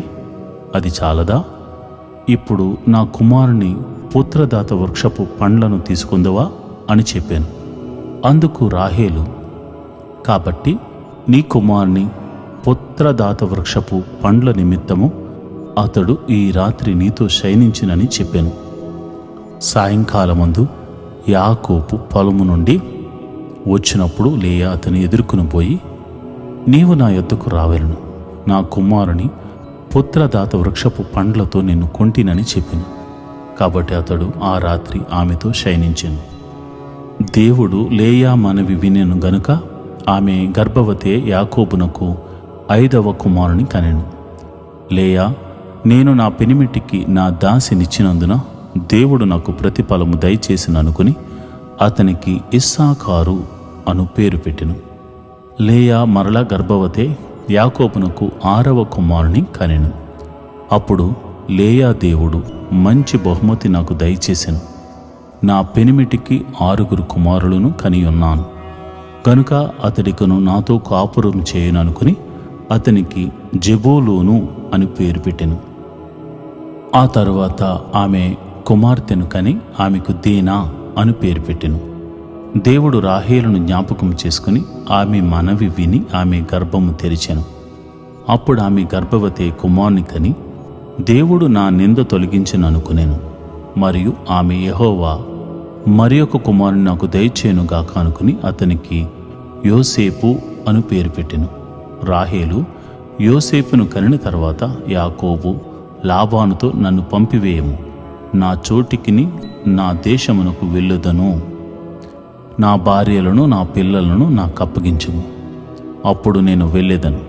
అది చాలదా? ఇప్పుడు నా కుమారుని పుత్రదాత వృక్షపు పండ్లను తీసుకుందవా అని చెప్పాను. అందుకు రాహేలు, కాబట్టి నీ కుమారుని పుత్రదాత వృక్షపు పండ్ల నిమిత్తము అతడు ఈ రాత్రి నీతో శయనించినని చెప్పాను. సాయంకాలమందు యాకోబు పొలము నుండి వచ్చినప్పుడు లేయా అతని ఎదుర్కొని పోయి, నీవు నా యొద్దకు రావెలను, నా కుమారుని పుత్రదాత వృక్షపు పండ్లతో నిన్ను కొంటినని చెప్పాను. కాబట్టి అతడు ఆ రాత్రి ఆమెతో శయనించెను. దేవుడు లేయా మనవి వినెను గనుక ఆమె గర్భవతే యాకోబునకు 5వ కుమారుని కనెను. లేయా, నేను నా పెనిమిటికి నా దాసినిచ్చినందున దేవుడు నాకు ప్రతిఫలము దయచేసిననుకుని అతనికి ఇస్సాకారు అను పేరు పెట్టెను. లేయా మరలా గర్భవతే యాకోబునకు 6వ కుమారుని కనెను. అప్పుడు లేయా, దేవుడు మంచి బహుమతి నాకు దయచేసెను, నా పెనిమిటికి 6 కుమారులను కనియున్నాను గనుక అతడికను నాతో కాపురం చేయననుకుని అతనికి జెబూలూను అని పేరు పెట్టెను. ఆ తరువాత ఆమె కుమార్తెను కని ఆమెకు దీనా అని పేరు పెట్టెను. దేవుడు రాహేలును జ్ఞాపకం చేసుకుని ఆమె మనవి విని ఆమె గర్భము తెరిచెను. అప్పుడు ఆమె గర్భవతి కుమారుని కని దేవుడు నా నింద తొలగించననుకునేను. మరియు ఆమె యెహోవా మరి ఒక కుమారుని నాకు దయచేయునుగాక అనుకుని అతనికి యోసేపు అని పేరు పెట్టెను. రాహేలు యోసేపును కనిన తర్వాత యాకోబు లాబానుతో, నన్ను పంపివేయము, నా చోటికిని నా దేశమునకు వెళ్ళుదను, నా భార్యలను నా పిల్లలను నాకు అప్పగించుము, అప్పుడు నేను వెళ్ళేదను,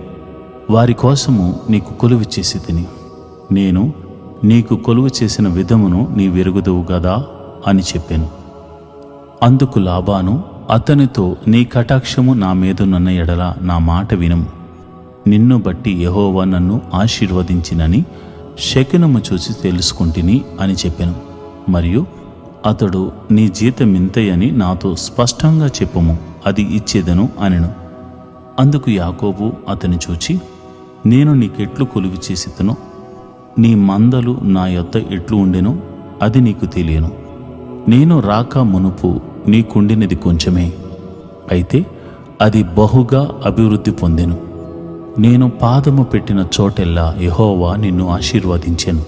వారి కోసము నీకు కొలువు చేసి తిని, నేను నీకు కొలువు చేసిన విధమును నీ వెరుగుదువు గదా అని చెప్పాను. అందుకు లాబాను అతనితో, నీ కటాక్షము నా మీదున్న ఎడల నా మాట వినుము, నిన్ను బట్టి యెహోవా నన్ను ఆశీర్వదించినని శకునము చూసి తెలుసుకుంటుని అని చెప్పాను. మరియు అతడు, నీ జీతం ఇంతయని నాతో స్పష్టంగా చెప్పుము, అది ఇచ్చేదను అనెను. అందుకు యాకోబు అతని చూచి, నేను నీకెట్లు కొలువు చేసితునో, నీ మందలు నా యొద్ద ఎట్లు ఉండెనో అది నీకు తెలియను. నేను రాక మునుపు నీకుండినది కొంచెమే, అయితే అది బహుగా అభివృద్ధి పొందెను. నేను పాదము పెట్టిన చోటెల్లా యెహోవా నిన్ను ఆశీర్వదించెను.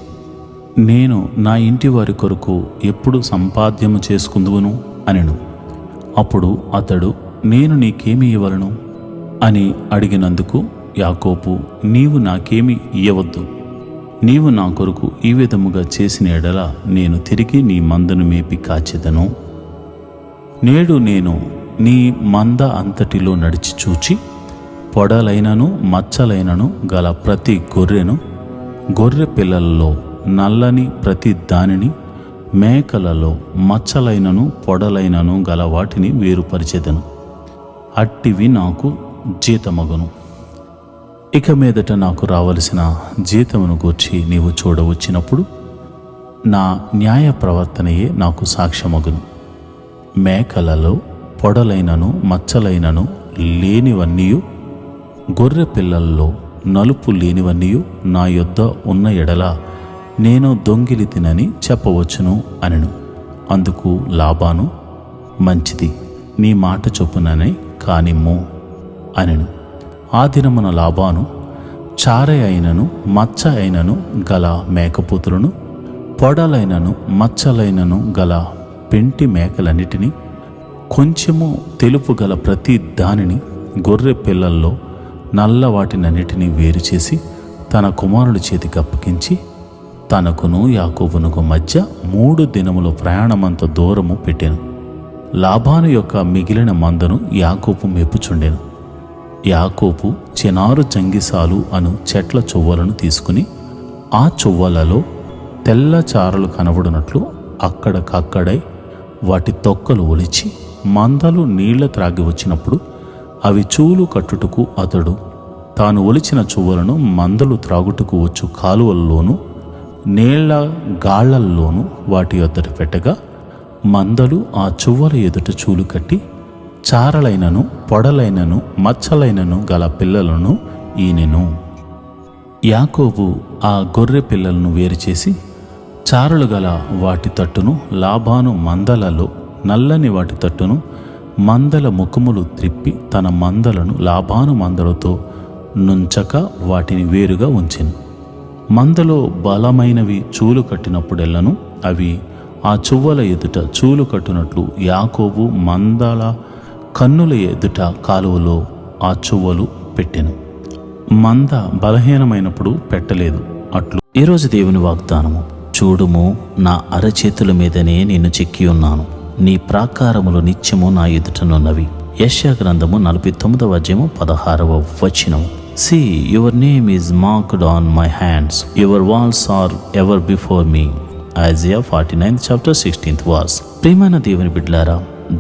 నేను నా ఇంటి వారి కొరకు ఎప్పుడు సంపాద్యము చేసుకుందువును అనెను. అప్పుడు అతడు, నేను నీకేమి ఇవ్వలను అని అడిగినందుకు యాకోబు, నీవు నాకేమి ఇయ్యవద్దు, నీవు నా కొరకు ఈ విధముగా చేసిన ఎడల నేను తిరిగి నీ మందను మేపి కాచెదను. నేడు నేను నీ మంద అంతటిలో నడిచి చూచి, పొడలైనను మచ్చలైనను గల ప్రతి గొర్రె పిల్లలలో నల్లని ప్రతి దానిని, మేకలలో మచ్చలైనను పొడలైనను గల వాటిని వేరుపరిచెదను, అట్టివి నాకు జీతమగును. ఇక మీదట నాకు రావలసిన జీతమును గూర్చి నీవు చూడవచ్చినప్పుడు నా న్యాయ ప్రవర్తనయే నాకు సాక్ష్యమగును. మేకలలో పొడలైనను మచ్చలైనను లేనివన్నీయు, గొర్రె పిల్లల్లో నలుపు లేనివన్నీయు నా యొద్ద ఉన్న ఎడల నేను దొంగిలి తినని చెప్పవచ్చును అనెను. అందుకు లాబాను, మంచిది, నీ మాట చొప్పుననే కానిమ్ము అనెను. ఆ దినమున లాబాను చారె అయినను మచ్చ అయినను గల మేకపోతులను, పొడలైనను మచ్చలైనను గల పెంటి మేకలన్నిటినీ, కొంచెము తెలుపు గల ప్రతి దానిని, గొర్రె పిల్లల్లో నల్ల వాటినన్నిటినీ వేరు చేసి తన కుమారుడి చేతికి అప్పగించి, తనకును యాకోబునకు మధ్య 3 దినముల ప్రయాణమంత దూరము పెట్టెను. లాబాను యొక్క మిగిలిన మందను యాకోబు మెప్పుచుండెను. యాకోబు చినారు జంగిసాలు అను చెట్ల చువ్వలను తీసుకుని ఆ చువ్వలలో తెల్ల చారలు కనబడినట్లు అక్కడకక్కడై వాటి తొక్కలు ఒలిచి, మందలు నీళ్ల త్రాగి వచ్చినప్పుడు అవి చూలు కట్టుటకు అతడు తాను ఒలిచిన చువ్వలను మందలు త్రాగుటకు వచ్చు కాలువల్లోనూ నీళ్ల గాళ్లల్లోనూ వాటి యొద్దట పెట్టగా, మందలు ఆ చువ్వల ఎదుట చూలు కట్టి చారలైనను పొడలైనను మచ్చలైనను గల పిల్లలను ఈనెను. యాకోబు ఆ గొర్రె పిల్లలను వేరుచేసి చారలు గల వాటి తట్టును, లాబాను మందలలో నల్లని వాటి తట్టును, మందల ముఖములు త్రిప్పి తన మందలను లాబాను మందలతో నుంచక వాటిని వేరుగా ఉంచెను. మందలో బలమైనవి చూలు కట్టినప్పుడెల్లను అవి ఆ చువ్వల ఎదుట చూలు కట్టునట్లు యాకోబు మందల కన్నుల ఎదుట కాలువలో ఆ చువ్వలు పెట్టెను. మంద బలహీనమైనప్పుడు పెట్టలేదు. అట్లు ఈరోజు దేవుని వాగ్దానము, చూడుము, నా అరచేతుల మీదనే నేను చెక్కి ఉన్నాను, నీ ప్రాకారములు నిత్యము నా ఎదుటనున్నవి. యెషయా గ్రంథము 49వ అధ్యాయము 16వ వచనం. See, your name is marked on my hands, your walls are ever before me. Isaiah 49th chapter 16th verse. ప్రియమైన దేవుని బిడ్డలారా,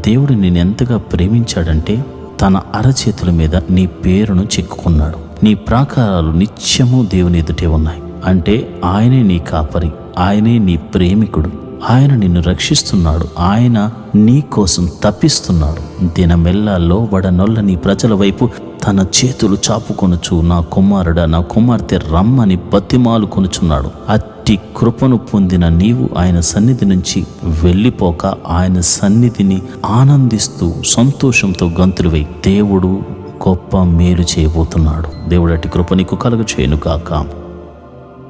దేవుడు నిన్నెంతగా ప్రేమించాడంటే తన అరచేతుల మీద నీ పేరును చెక్కుకున్నాడు. నీ ప్రాకారాలు నిత్యము దేవుని ఎదుటే ఉన్నాయి. అంటే ఆయనే నీ కాపరి, ఆయనే నీ ప్రేమికుడు, ఆయన నిన్ను రక్షిస్తున్నాడు. ఆయన నీ కోసం తప్పిస్తున్నాడు. దినమెల్లా లోబడనొల్లని ప్రజల వైపు తన చేతులు చాపుకొనుచు, నా కుమారుడా, నా కుమార్తె రమ్మని బతిమాలు కొనుచున్నాడు. అట్టి కృపను పొందిన నీవు ఆయన సన్నిధి నుంచి వెళ్ళిపోక ఆయన సన్నిధిని ఆనందిస్తూ సంతోషంతో గంతులు వేయి. దేవుడు గొప్ప మేలు చేయబోతున్నాడు. దేవుడు అట్టి కృప నీకు కలుగ చేయను గాక.